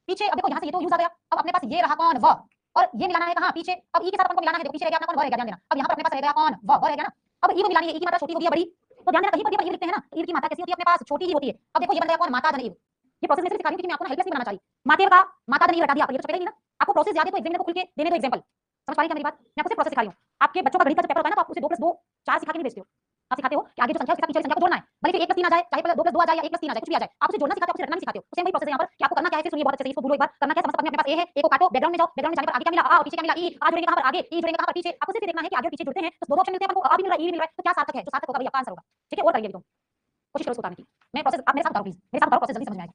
पीछे अब देखो यहाँ से ये तो यूज आ गया, अब अपने पास ये रहा कौन, व, और ये मिलाना है कहाँ, पीछे। अब ई के साथ अपन को मिलाना है, देखो पीछे रह गया अपना कौन, व रह गया, ध्यान देना। अब यहाँ पर अपने पास रह गया कौन, व रह गया ना। अब ई को मिलानी है, ई की मात्रा छोटी होगी या बड़ी, तो ध्यान देना कहीं पर ये लिखते हैं ना, ईद की मात्रा कैसी होती है अपने पास, छोटी ही होती है। अब देखो ये बन गया कौन, माता धनीव। ये प्रोसेस में सिर्फ सिखा रही हूं क्योंकि मैं आपको हेल्पलेस नहीं बनाना चाहिए। मातेव का माता धनीव हटा दिया, ये तो चलेगा ही ना, आपको प्रोसेस याद है तो एग्जामिनर को खुल के देने दो एग्जांपल, समझ पा रही है मेरी बात, मैं आपको सिर्फ प्रोसेस सिखा रही हूं। आपके बच्चों का गणित का जो पेपर होता है ना, तो आप उसे 2+2 4 सिखा के नहीं भेजते हो, आप सिखाते हो कि आगे जो संख्या है उसके साथ पीछे वाली संख्या को जोड़ना है, भले फिर 1+3 आ जाए, चाहे 2+2 आ जाए या 1+3 आ जाए, कुछ भी आ जाए, आप उसे जोड़ना सिखाते हो, उसे रटना नहीं सिखाते हो। तो सेम वही प्रोसेस है यहाँ पर कि आपको करना क्या है, सुनिए बहुत अच्छे से, इसको भूलो एक बार, करना क्या है, समस्त पद में अपने पास ए है, ए को काटो, बैकग्राउंड में जाओ, बैकग्राउंड में जाने पर आगे क्या मिला, आ, और पीछे क्या मिला, ई, आ जुड़ेंगे कहां पर, आगे, ई जुड़ेंगे कहां पर, पीछे। आपको सिर्फ देखना है कि आगे और पीछे जुड़ते हैं तो दो ऑप्शन मिलते हैं अपन को, आ भी मिल रहा है, ई भी मिल रहा है, तो क्या सार्थक है, जो सार्थक होगा वही आपका आंसर होगा, ठीक है। और करिए, कोशिश करो बताने की, मैं प्रोसेस आप मेरे साथ बताओ प्लीज, मेरे साथ बताओ, प्रोसेस जल्दी समझ में आएगा।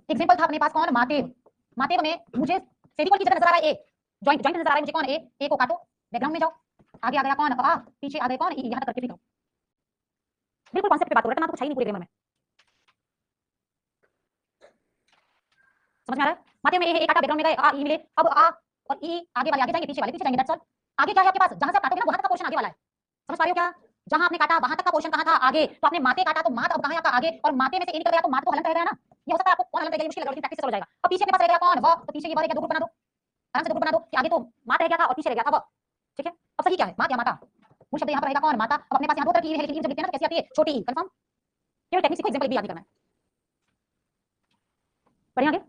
एग्जांपल था अपने पास कौन, मातेव। मातेव में मुझे फेविकॉल की जगह नजर आ रहा है ए, जॉइंट जॉइंट नजर आ रहा है मुझे कौन, ए को काटो, बैकग्राउंड में जाओ, आगे आ गया कौन, आ, पीछे आ गए कौन, ई, यहां तक करके लिखो, बिल्कुल कॉन्सेप्ट पे बात करो, रटना तो चाहिए नहीं पूरे ग्रामर में, समझ में आ रहा है। मातेव में ए है, ए काटा, बैकग्राउंड में गए, आ ई मिले, अब आ और ई आगे वाले आगे जाएंगे, पीछे वाले पीछे जाएंगे, दैट्स ऑल। आगे क्या है आपके पास, जहां से आप काटोगे ना वहां तक का पोर्शन आगे वाला है, समझ पा रहे हो क्या। जहां आपने काटा वहां तक का पोर्शन कहां था? आगे। तो आपने माते काटा तो मात अब कहां है आपका? आगे। और माते में से ए निकल गया तो मात तो हलन रह गया ना। ये हो सकता है आपको कौन हलन रह गया, मुश्किल लग रहा है, प्रैक्टिस से हो जाएगा। और पीछे अपने पास रह गया कौन? व। तो पीछे ये व रह गया, दो ग्रुप बना दो, आराम से दो ग्रुप बना दो कि आगे तो मात रह गया था और पीछे रह गया था व। ठीक है, अब सही क्या है, मात या माता? मूल शब्द यहाँ पर रहेगा कौन? माता। अब अपने पास यहाँ दो तरह की है, लेकिन जब लिखते हैं ना तो कैसी आती है? छोटी ई। कंफर्म? केवल टेक्निक सीखो, एग्जांपल भी याद नहीं करना है। बढ़िया आगे।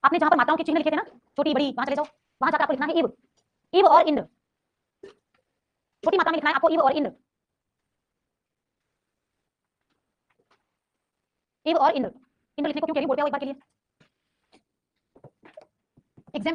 आपने जहां पर मात्राओं के चिन्ह लिखे थे ना, छोटी बड़ी, वहां चले जाओ, वहां जाकर आपको लिखना है इव। इव और इंद्र। छोटी मात्रा में लिखना है आपको इव और इंद्र। इव और इंद्र। इंद्र लिखने को क्यों कह रही हूं, बोलते हो एक बार के लिए। एग्जाम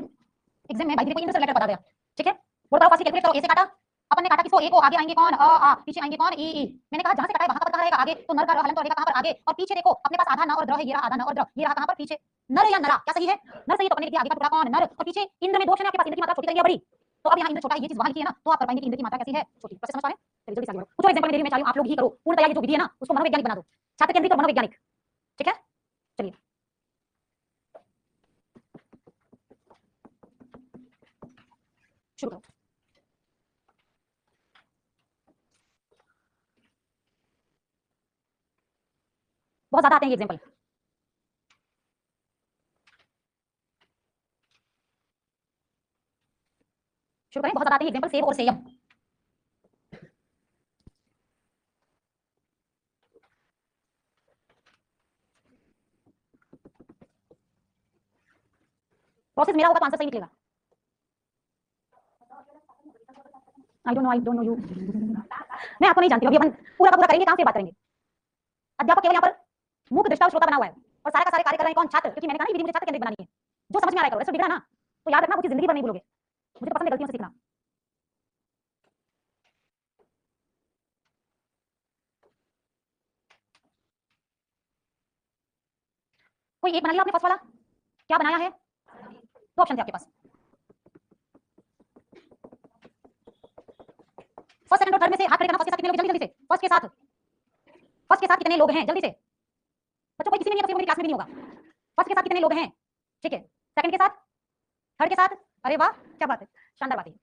एग्जाम में भाई देखो इंद्र से रिलेटेड बता दिया। ठीक है, बोलता हूं, कैलकुलेट करो। ए से काटा, अपन ने काटा किसको? ए को। आगे आएंगे कौन? अ आ। पीछे आएंगे कौन? ई ई। मैंने कहा जहां से काटा है वहां का कहां रहेगा? आगे। तो नर का हलन तो रहेगा कहां पर? आगे। और पीछे देखो अपने पास आधा न और द्र है, ये रहा आधा न और द्र, ये रहा कहां पर? पीछे। नर या नरा, क्या सही है? नर सही है, तो अपने लिख दिया आगे का टुकड़ा कौन? नर। और पीछे इंद्र में दो अक्षर है आपके पास, इंद्र की मात्रा छोटी कर दिया बड़ी। तो अब यहाँ इंद्र छोटा है, ये चीज वहां लिखी है ना, तो आप कर पाएंगे कि इंद्र की मात्रा कैसी है? छोटी। प्रोसेस समझ पा रहे हैं? चलिए जल्दी से आगे बढ़ो। कुछ और एग्जांपल मेरे में चाहिए, आप लोग ही करो। पूर्णतः ये जो विधि है ना उसको मनोवैज्ञानिक बना दो, छात्र केंद्रित और मनोवैज्ञानिक। ठीक है, चलिए शुरू करो। बहुत ज्यादा आते हैं ये एग्जांपल। शुरू करें, बहुत ज्यादा आते हैं एग्जांपल। सेव और सेयम। प्रोसेस मेरा होगा तो आंसर सही निकलेगा। I don't know you. मैं आपको नहीं जानती, अभी अपन पूरा का पूरा करेंगे काम, फिर बात करेंगे। अध्यापक केवल यहाँ पर मूक दृष्टा और श्रोता बना हुआ है, और सारा का सारे कार्य कर रहे हैं कौन? छात्र। क्योंकि मैंने कहा ना विधि मुझे छात्र केंद्रित बनानी है। जो समझ में आ रहा है करो, ऐसे दिख रहा है ना, तो याद रखना, वो चीज जिंदगी भर नहीं भूलोगे। मुझे तो पसंद है गलतियों से सीखना। कोई एक बना लिया आपने फर्स्ट वाला, क्या बनाया है? दो ऑप्शन थे आपके पास, फर्स्ट सेकंड और थर्ड में से हाथ खड़े करना। फर्स्ट के साथ कितने लोग? जल्दी जल्दी से। फर्स्ट के साथ कितने लोग हैं? जल्दी से बच्चों, कोई किसी में नहीं है तो फिर मेरी क्लास में भी नहीं होगा। फर्स्ट के साथ कितने लोग हैं? ठीक है, सेकंड के साथ, थर्ड के साथ। अरे वाह, क्या बात है, शानदार बात है।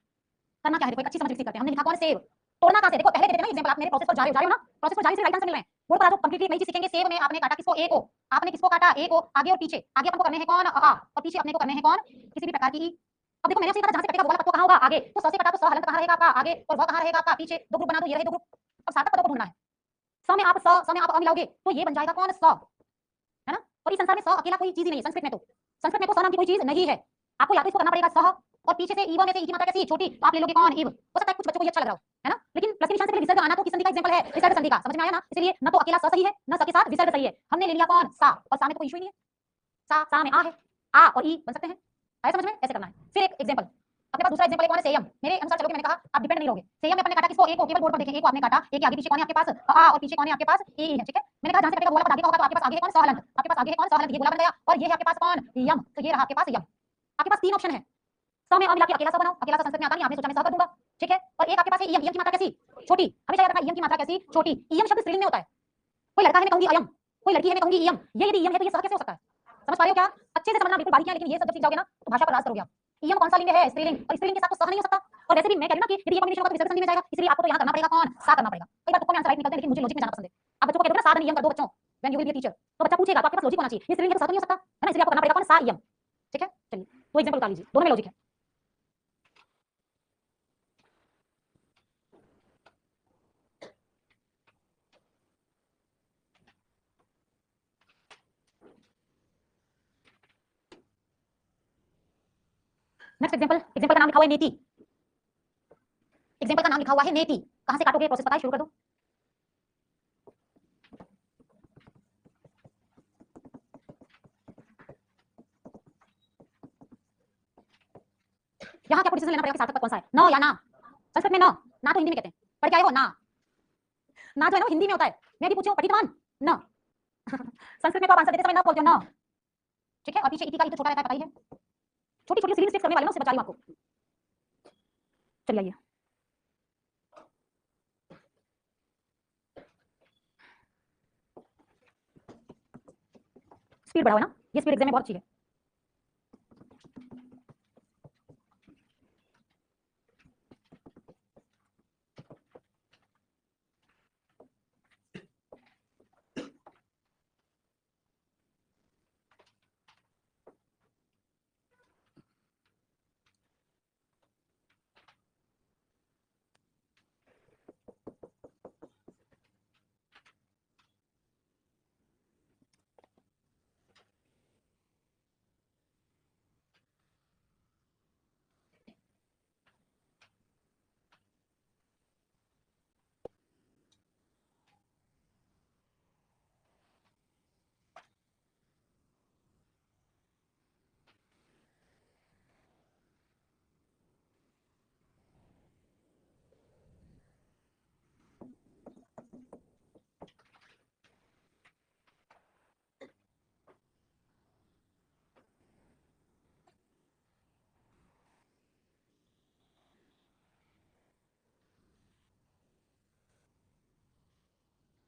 करना क्या है, देखो एक अच्छी समझ विकसित करते हैं। हमने लिखा कौन? सेव। तोड़ना कहां से? देखो पहले दे देते ना एग्जांपल, आप मेरे प्रोसेस पर जा रहे हो ना, प्रोसेस पर जाने से राइट आंसर मिल रहे हैं। बोर्ड पर आ जाओ, कंप्लीटली नई चीज सीखेंगे। सेव में आपने काटा किसको? ए को। आपने किसको काटा? ए को। आगे और पीछे, आगे अपन को करने हैं कौन? आ। और पीछे अपने को करने हैं कौन? किसी भी प्रकार की ई। अब देखो मैंने आपसे कहा जहां से कटेगा वो वाला पत्ता कहां होगा? आगे। तो स से कटा तो स हलंत कहां रहेगा आपका? आगे। और व कहां रहेगा आपका? पीछे। दो ग्रुप बना दो, ये रहे दो ग्रुप। अब सार्थक पदों को ढूंढना है। स में आप अ मिलाओगे तो ये बन जाएगा कौन? स, है ना। और इस संसार में स अकेला कोई चीज ही नहीं है। संस्कृत में तो स नाम की कोई चीज नहीं है। आपको या तो इसको करना पड़ेगा सह, और पीछे से ईव में से ई की मात्रा कैसी? छोटी, तो आप ले लोगे कौन? ईव। हो सकता है कुछ बच्चों को ये अच्छा लग रहा हो, है ना, लेकिन प्लस के निशान से पहले विसर्ग आना तो किस संधि का एग्जांपल है? विसर्ग संधि का। समझ में आया ना? इसलिए न तो अकेला स सही है, न स के साथ विसर्ग सही है। हमने ले लिया कौन? सा, और सा में तो कोई इशू ही नहीं है। सा में आ है, आ और ई बन सकते हैं। आया समझ में? ऐसे करना है। फिर एक एग्जांपल अपने पास, दूसरा एग्जांपल कौन है? सेयम। मेरे अनुसार चलोगे, मैंने कहा आप डिपेंड नहीं रहोगे। सेयम में अपने काटा किसको? ए को। केवल बोर्ड पर देखें, ए को आपने काटा, ए के आगे पीछे कौन है आपके पास? आ, और पीछे कौन है आपके पास? ई है। ठीक है, मैंने कहा जहां से कटेगा वो वाला पद आगे का होगा, तो आपके पास आगे है कौन? सहलंत। आपके पास आगे है कौन? सहलंत। ये गोला बन गया, और ये है आपके पास कौन? यम। तो ये रहा आपके पास यम। आपके पास तीन ऑप्शन है। स में अ मिला के अकेला स बनाओ, अकेला स संस्कृत में आता नहीं, आपने सोचा मैं स कर दूंगा। ठीक है, और एक आपके पास है इयम। इयम की मात्रा कैसी? छोटी। हमेशा याद रखना इयम की मात्रा कैसी? छोटी। इयम शब्द स्त्रीलिंग में होता है। कोई लड़का है मैं कहूंगी अयम, कोई लड़की है मैं कहूंगी इयम। ये यदि इयम है तो ये स कैसे हो सकता है? समझ पा रहे हो क्या? अच्छे से समझना, बिल्कुल बारीकियां, लेकिन ये सब जब सीख जाओगे ना तो भाषा पर राज करोगे आप। इयम कौन सा लिंग है? स्त्रीलिंग। और स्त्रीलिंग के साथ तो स नहीं हो सकता। और वैसे भी मैं कह रही हूं ना कि यदि ये कॉम्बिनेशन होगा तो विसर्ग संधि में जाएगा, इसलिए आपको तो यहां करना पड़ेगा कौन? सा करना पड़ेगा। कई बार तुक्कों में आंसर राइट निकलते हैं, लेकिन मुझे लॉजिक में जाना पसंद है। आप बच्चों को कहते हो ना साधन नियम कर दो बच्चों, when you will be a teacher, तो बच्चा पूछेगा तो आपके पास लॉजिक होना चाहिए। ये स्त्रीलिंग है तो स तो नहीं हो सकता, है ना, इसलिए आपको करना पड़ेगा कौन? सा इयम। ठीक है, चलिए दो एग्जांपल उतार लीजिए, दोनों में लॉजिक है। नेक्स्ट एग्जांपल, एग्जांपल का नाम लिखा हुआ है नेति। एग्जांपल का नाम लिखा हुआ है नेति। कहां से काटोगे? प्रोसेस पता है, शुरू कर दो। यहाँ क्या डिसीजन लेना पड़ेगा कि सार्थक पद कौन सा है? न या ना। संस्कृत में न, ना तो हिंदी में कहते हैं। पढ़ के आए हो ना? ना जो है ना हिंदी में होता है। मैं भी पूछूं पठितवान न। संस्कृत में तो आप आंसर देते समय ना बोलते हो ना। ठीक है, और पीछे इति का तो छोटा रहता है, पता ही है। छोटी छोटी सीरीज करने वाले ना, उससे बचा रही हूं आपको। चलिए आइए, स्पीड बढ़ाओ ना, ये स्पीड एग्जाम में बहुत अच्छी है।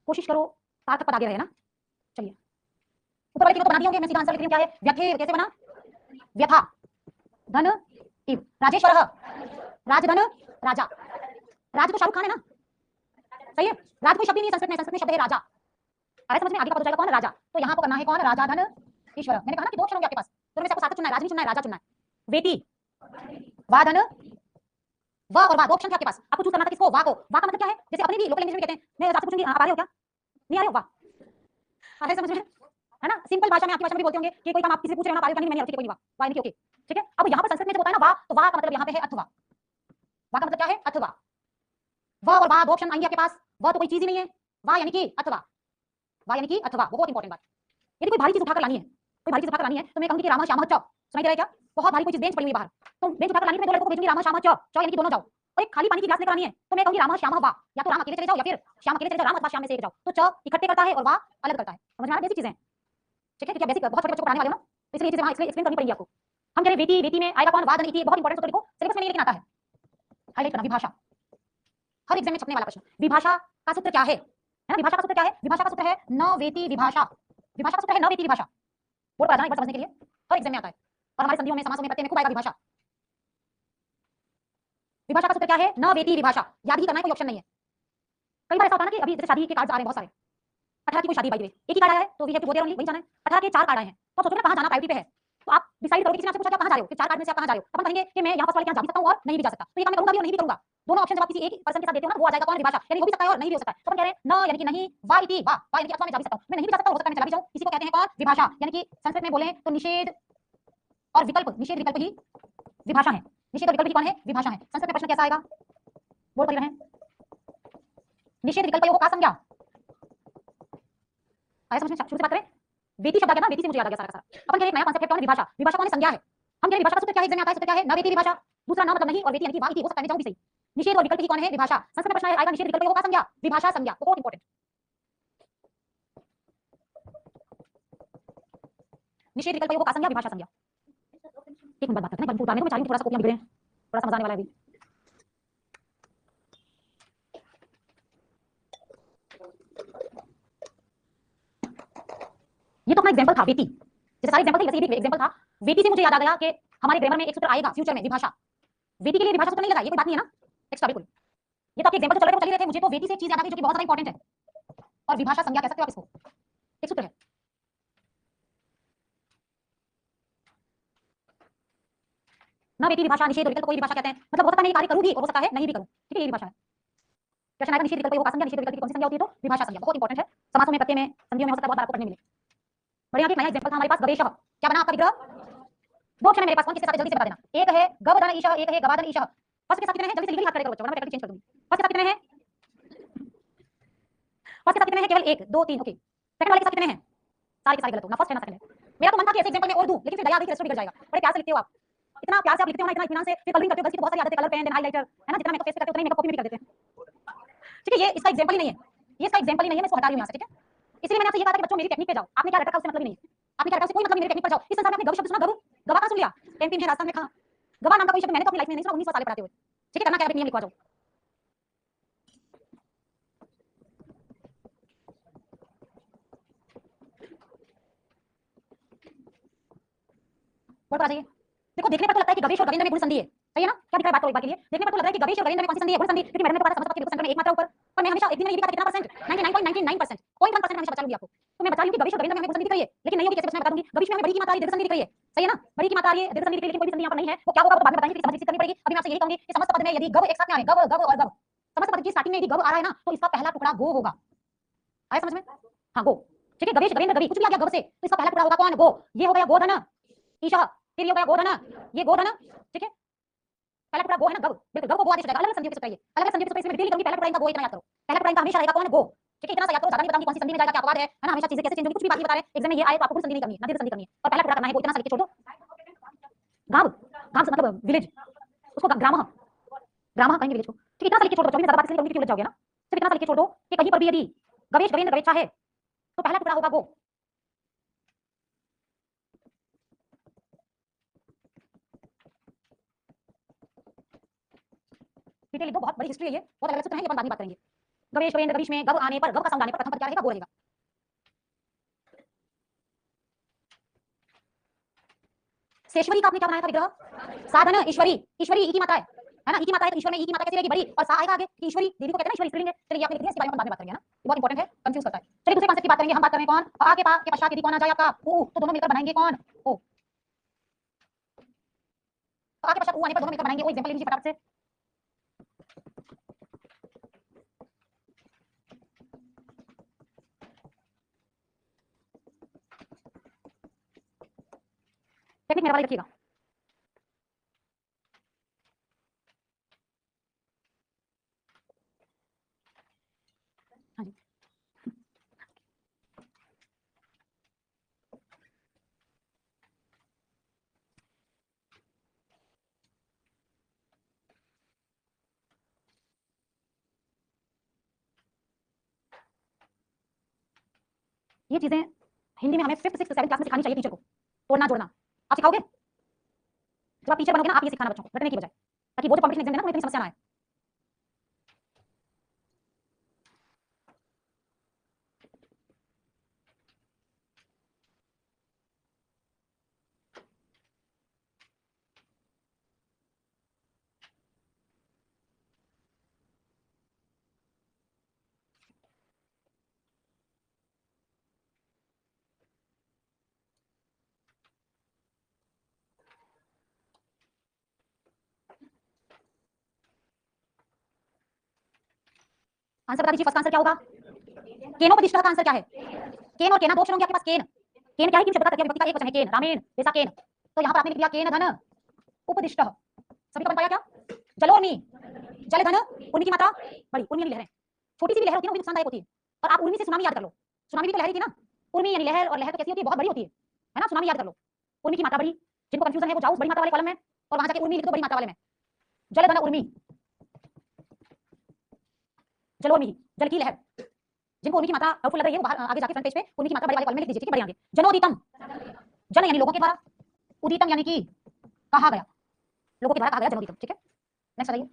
कोशिश करो सार्थक पद आगे रहे ना। चलिए ऊपर वाले तीनों तो बना दिए होंगे, मैं सीधा आंसर लिख रही हूं, क्या है? व्यथे, कैसे बना? व्यथा, धन, इव, राजेश्वर, राजधन, राजा। राज तो शाहरुख खान है ना, सही है। राज कोई शब्द ही नहीं है संस्कृत में, संस्कृत में शब्द है राजा। अरे समझ में आगे का पता चलेगा कौन? राजा। तो यहाँ पर करना है कौन? राजा, धन, ईश्वर। मैंने कहा ना कि दो ऑप्शन होंगे आपके पास, तो में से आपको सार्थक चुनना है, राज नहीं चुनना है, राजा चुनना है। वेटी, वा धन, व और वा, दो ऑप्शन थे आपके पास, आपको चूज करना था किसको? वा को। वा का मतलब क्या है? जैसे अपने भी लोकल लैंग्वेज में कहते हैं, मैं आपसे पूछूंगी आप आ रहे हो क्या? नहीं आ रहे हो? वाह, आ रहे समझ में, है ना? सिंपल भाषा में आपकी भाषा में भी बोलते होंगे कि कोई काम आप किसी से पूछ रहे हो ना, आ रहे हो क्या? नहीं, मैं नहीं, कोई नहीं, वाह, वाह यानी कि ओके, ठीक है। अब यहाँ पर संस्कृत में जब होता है ना वाह, तो वाह का मतलब यहाँ पे है अथवा। वाह का मतलब क्या है? अथवा। वाह और वाह दो ऑप्शन आएंगे आपके पास, वह तो कोई चीज ही नहीं है, वाह यानी कि अथवा। वाह यानी कि अथवा, बहुत इंपॉर्टेंट बात। यदि कोई भारी चीज उठाकर लानी है, कोई भारी चीज उठाकर लानी है, तो मैं कहूंगी कि रामा श्याम च। सुनाई दे रहा है क्या? बहुत भारी कोई चीज बेंच पड़ी हुई बाहर, तो बेंच उठाकर लानी है, मैं दो लड़कों को भेजूंगी रामा श्याम च, च यानी कि दोनों जाओ। और एक खाली पानी की गिलास लेकर आनी है, तो मैं कहूंगी रामा श्याम वा, या तो राम अकेले चले जाओ या फिर श्याम अकेले चले जाओ, राम अथवा श्याम में से एक जाओ। तो च इकट्ठे करता है और वाह अलग करता है। समझ में आ रहा है? बेसिक चीजें, ठीक है, क्योंकि बेसिक बहुत छोटे बच्चों को पढ़ाने वाले हो ना, तो इसलिए ये चीजें वहां एक्सप्लेन करनी पड़ेगी आपको। हम कह रहे वेटी, वेटी में आएगा कौन? वाद नहीं, बहुत इंपॉर्टेंट, तो देखो सिलेबस में नहीं लेकिन आता है, हाईलाइट करना। विभाषा, हर एग्जाम में छपने वाला प्रश्न। विभाषा का सूत्र क्या है ना? विभाषा का सूत्र क्या है? विभाषा का सूत्र है न वेति विभाषा। विभाषा का सूत्र है न वेति विभाषा। बोर्ड पर आ जाना एक बार समझने के लिए, हर एग्जाम में आता है, और हमारे संधियों में, समासों में, प्रत्यय में खूब आएगा विभाषा। विभाषा का सूत्र क्या है? न वेति विभाषा, याद ही करना है, कोई ऑप्शन नहीं है। कई बार ऐसा होता है ना कि अभी जैसे शादी के कार्ड आ रहे हैं बहुत सारे, 18 की कोई शादी, बाय द वे एक ही कार्ड आया है, तो we have to go there only, वही जाना है। 18 के 4 कार्ड आए हैं, तो आप सोचो ना कहां जाना, प्रायोरिटी पे है, तो आप डिसाइड करोगे, किसी ने आपसे पूछा कि आप कहां जा रहे हो, कि 4 कार्ड में से आप कहां जा रहे हो, अपन कहेंगे कि मैं यहां पास वाले के यहां जा भी सकता हूं और नहीं भी जा सकता, तो ये काम मैं करूंगा भी और नहीं भी करूंगा। दोनों ऑप्शन जब आप किसी एक पर्सन के साथ देते हो ना, वो आ जाएगा कौन? विभाषा, यानी हो भी सकता है और नहीं भी हो सकता है। तो अपन कह रहे हैं न यानी कि नहीं, वा इति वा, वा यानी कि अथवा मैं जा भी सकता हूं, मैं नहीं भी जा सकता, हो सकता है मैं चला भी जाऊं, इसी को कहते हैं कौन? विभाषा। यानी कि संस्कृत में बोले तो निषेध और विकल्प, निषेध विकल्प ही विभाषा है। निषेध और विकल्प ही कौन है? विभाषा है। संस्कृत में प्रश्न कैसा आएगा, बोर्ड पर रहे, निषेध विकल्प का संज्ञा आया समझ में? शुरू से बात करें, वेती शब्द आ गया ना, वेती से मुझे याद आ गया सारा सारा। अपन कह रहे एक नया कांसेप्ट है, कौन है? विभाषा। विभाषा कौन है? संज्ञा है। हम कह रहे विभाषा का सूत्र क्या है? एग्जाम में आता है, सूत्र क्या है? न वेती विभाषा, दूसरा न मतलब नहीं, और वेती यानी कि वा इति, हो सकता है मैं जाऊं भी सही। निषेध और विकल्प ही कौन है? विभाषा। संस्कृत में प्रश्न आएगा निषेध विकल्प का संज्ञा, विभाषा संज्ञा, बहुत इंपॉर्टेंट। निषेध विकल्प का संज्ञा, विभाषा संज्ञा। एक मिनट बात करते हैं, उतारने को मैं थोड़ा सा कॉपियां बिगड़े हैं, थोड़ा सा मजा आने वाला है अभी। ये तो अपना एग्जांपल था वेती, जैसे सारे एग्जांपल थे वैसे ये भी एग्जांपल था। वेती से मुझे याद आ गया कि हमारे ग्रामर में एक सूत्र आएगा फ्यूचर में, विभाषा। वेती के लिए विभाषा सूत्र नहीं लगा, ये कोई बात नहीं है ना, एक्स्ट्रा बिल्कुल। ये तो आपके एग्जांपल तो चल रहे थे, मुझे तो वेती से एक चीज याद आ गई जो कि बहुत ज्यादा इंपॉर्टेंट है, और विभाषा संज्ञा कह सकते हो आप इसको, एक सूत्र है। ना वेती विभाषा, निषेध विकल्प कोई विभाषा कहते हैं, मतलब हो सकता है मैं ये कार्य करूं भी और हो सकता है नहीं भी करूं, ठीक है, ये विभाषा है। प्रश्न आएगा निषेध विकल्प का संज्ञा, निषेध विकल्प की कौन सी संज्ञा होती है? तो विभाषा संज्ञा, बहुत इंपॉर्टेंट है, समासों में, प्रत्यय में, संधियों में हो सकता है बहुत बार आपको पढ़ने मिले। बढ़िया, एक नया एग्जांपल था हमारे पास, गवेश। क्या बना आपका विग्रह? दो ऑप्शन है मेरे पास, कौन किसके साथ जल्दी से बता देना। एक है गवदन ईश, एक है गवादन ईश। फर्स्ट के साथ कितने हैं? जल्दी से लीगली हाथ खड़े करो बच्चों, वरना मैं फैकल्टी चेंज कर दूंगी। फर्स्ट के साथ कितने हैं? फर्स्ट के साथ कितने हैं? केवल एक, दो, तीन, ओके। सेकंड वाले के साथ कितने हैं? सारे के सारे गलत हो, ना फर्स्ट है ना सेकंड है। मेरा तो मन था कि ऐसे एग्जांपल में और दूं, लेकिन फिर दया आ गई कि रेस्ट बिगड़ जाएगा। बड़े प्यार से लिखते हो आप, इतना प्यार से आप लिखते हो ना, इतना इत्मीनान से, फिर कलरिंग करते हो, गर्ल्स की तो बहुत सारी आदतें, कलर पेन एंड हाइलाइटर, है ना, जितना मेकअप फेस पे करते हो उतना ही मेकअप कॉपी में भी कर देते हैं, ठीक है। ये इसका एग्जांपल ही नहीं है, ये इसका एग्जांपल ही नहीं है, मैं इसको हटा रही हूं यहां से, ठीक है। इसलिए मैंने आपसे ये कहा था कि बच्चों मेरी टेक्निक पे जाओ, आपने क्या रखा उससे मतलब ही नहीं है, आपने क्या रखा उससे कोई मतलब नहीं, मेरी टेक्निक पर जाओ। इस संसार में आपने गव शब्द सुना? गव, गवा कहां सुन लिया? कैंटीन है, राजस्थान में कहां? गवा नाम का कोई शब्द मैंने तो अपनी लाइफ में नहीं सुना, 19 साल पढ़ाते हुए, ठीक है। करना क्या है, नियम लिखवा जाओ। बोर्ड पर आ जाइए। देखो देखने पर तो लगता है कि गवेश और गवेंद्र में गुण संधि है, सही है ना? क्या दिख रहा है बात को एक बार के लिए देखने पर तो लग रहा है कि गवेश और गवेंद्र में कौन सी संधि है? गुण संधि, क्योंकि मैडम ने तो कहा था समस्त पद के विभक्त संख्या में एक मात्रा ऊपर, पर मैं हमेशा एक दिन में ये भी कहा था कितना परसेंट, 99.99%, 0.1% हमेशा बचा लूंगी आपको। तो मैं बता रही हूं कि गवेश और गवेंद्र में हमें गुण संधि दिख रही है, लेकिन नहीं होगी, कैसे बता दूंगी। गवेश में हमें बड़ी की मात्रा आ रही है, दीर्घ संधि दिख रही है, सही है ना? बड़ी की मात्रा आ रही है, दीर्घ संधि दिख रही है, लेकिन कोई भी संधि यहां पर नहीं है। वो क्या होगा वो बाद में बताएंगे, समझ करनी पड़ेगी। अभी मैं आपसे यही कहूंगी कि समस्त पद में यदि गव एक साथ में आ रहे, गव गव और गव, समस्त पद की स्टार्टिंग में यदि गव आ रहा है ना, तो इसका पहला टुकड़ा गो होगा। आया समझ में? हाँ गो, ठीक है। गवेश गवेंद्र गवी कुछ भी आ गया गव से, तो इसका पहला टुकड़ा होगा कौन? गो। ये हो गया गोधन ईशा, फिर ये हो गया गोधन, ये गोधन, ठीक है। पहला टुकड़ा गो है ना, गव, बिल्कुल गव को गो आदेश हो जाएगा। अलग अलग संधियों के सूत्र है, अलग अलग संधियों के सूत्र, इसमें डिटेल करूंगी। पहला टुकड़ा इनका गो, इतना याद करो। पहला टुकड़ा इनका हमेशा रहेगा कौन? गो, ठीक है। इतना सा याद करो, ज्यादा नहीं बताऊंगी कौन सी संधि में जाएगा, क्या अपवाद है ना, हमेशा चीजें कैसे चेंज होंगी, कुछ भी बात नहीं बता रहे। एग्जाम में ये आए तो आपको कोई संधि नहीं करनी है, ना दीर्घ संधि करनी है, और पहला टुकड़ा करना है वो, इतना सा लिख के छोड़ दो। गांव, गांव से मतलब विलेज, उसको ग्राम, ग्राम कहेंगे विलेज को, ठीक है। इतना सा लिख के छोड़ दो, ज्यादा बात इसलिए करूंगी क्यों लग जाओगे ना, सिर्फ इतना सा लिख के छोड़ दो कि कहीं पर भी यदि गवेश गवेंद्र गवेच्छा है तो पहला टुकड़ा होगा गो। डिटेल लिख दो, बहुत बड़ी हिस्ट्री है ये, बहुत अलग सूत्र है, ये अपन बाद में बात करेंगे। गवेश गवेंद्र गवीश में गव आने पर, गव का साउंड आने पर प्रथम पद क्या रहेगा? गो रहेगा। शेश्वरी का आपने क्या बनाया था विग्रह? साधन ईश्वरी, ईश्वरी ई की माता है ना, ई की माता है तो ईश्वर में ई की माता कैसे रहेगी? बड़ी, और सा आएगा आगे कि ईश्वरी देवी को कहते हैं ना ईश्वरी स्त्रीलिंग है। चलिए आपने लिख दिया, इसके बारे में बाद में बात करेंगे ना, ये बहुत इंपॉर्टेंट है, कंफ्यूज करता है। चलिए दूसरे कॉन्सेप्ट की बात करेंगे, हम बात करेंगे कौन आ के पा के पश्चात यदि कौन आ जाए आपका ऊ, तो दोनों मिलकर बनाएंगे कौन? ओ। आ के पश्चात ऊ आने पर दोनों मिलकर बनाएंगे ओ। एग्जांपल ले लीजिए फटाफट से। टेक्निक मेरे वाले रखिएगा। हाँ जी, ये चीजें हिंदी में हमें 5th 6th 7th क्लास में सिखानी चाहिए टीचर को, तोड़ना जोड़ना। आप सिखाओगे? जब आप टीचर बनोगे ना, आप ये सिखाना बच्चों को रटने की बजाय, ताकि वो जो कॉम्पिटिशन एग्जाम देना, उन्हें इतनी समस्या ना आए। आंसर बता दीजिए, फर्स्ट आंसर क्या होगा? केनोपदिष्ट का आंसर क्या है? केन और केना दो अक्षर होंगे आपके पास। केन, केन क्या है? किम शब्द का तृतीया विभक्ति का एक वचन है, केन, रामेन जैसा केन। तो यहाँ पर आपने लिख दिया केन धन उपदिष्ट। सभी का बन पाया क्या? जलोर्मी, जल धन, उर्मी की मात्रा बड़ी, उर्मी यानी लहरें। छोटी सी भी लहर होती है, वो भी नुकसानदायक होती है। और आप उर्मी से सुनामी याद कर लो, सुनामी भी तो लहर ही थी ना। उर्मी यानी लहर, और लहर तो कैसी होती है? बहुत बड़ी होती है ना। सुनामी याद कर लो, उर्मी की मात्रा बड़ी। जिनको कंफ्यूजन है वो जाओ उस बड़ी मात्रा वाले कॉलम में और वहां जाके उर्मी लिख दो बड़ी मात्रा वाले में। जल धन उर्मी, जलोर्मी, जल की लहर। जिनको उर्मी की मात्रा डाउटफुल लग रही है वो बाहर आगे जाके फ्रंट पेज पे उर्मी की मात्रा बड़े वाले कॉलम में लिख दीजिए, ठीक है? बढ़िया आगे। जनोदितम, जन यानी लोगों के द्वारा, उदितम यानी कि कहा गया, लोगों के द्वारा कहा गया जनोदितम, ठीक है? नेक्स्ट बताइए।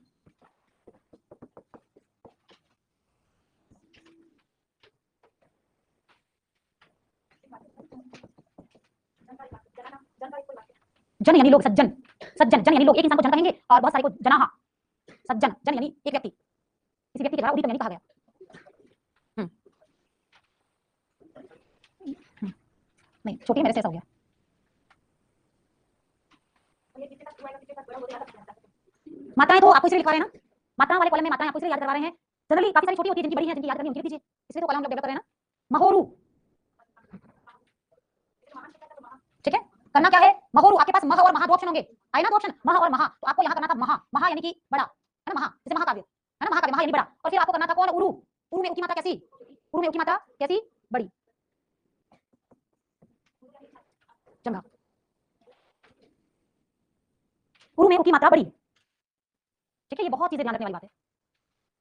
जन यानी लोग, सज्जन, सज्जन, जन यानी लोग, एक इंसान को जन कहेंगे और बहुत सारे को जनाहा। सज्जन, जन यानी एक व्यक्ति, किसी व्यक्ति के द्वारा उदितम यानी कहा गया। नहीं छोटी मेरे से ऐसा हो गया। मात्राएं तो आपको इसलिए लिखवा रहे हैं ना, मात्रा वाले कॉलम में मात्राएं आपको इसलिए याद करवा रहे हैं। जनरली काफी सारी छोटी होती है, जिनकी बड़ी है, जिनकी याद करनी उनकी लिख दीजिए, इसलिए तो कॉलम हम लोग डेवलप कर रहे हैं ना। महोरू, ठीक है? करना क्या है? महोरू, आपके पास मह और महा दो ऑप्शन होंगे, आए ना दो ऑप्शन, मह और महा, तो आपको यहाँ करना था महा, महा यानी कि बड़ा, है ना? महा जैसे महाकाव्य है ना, महाकाव्य, महा यानी बड़ा। और फिर आपको करना था कौन? उरु, उरु में उ की मात्रा कैसी? उरु में उ की मात्रा कैसी? बड़ी, जंगा। उरु में उ की मात्रा बड़ी, ठीक है? ये बहुत चीजें ध्यान रखने वाली बात है।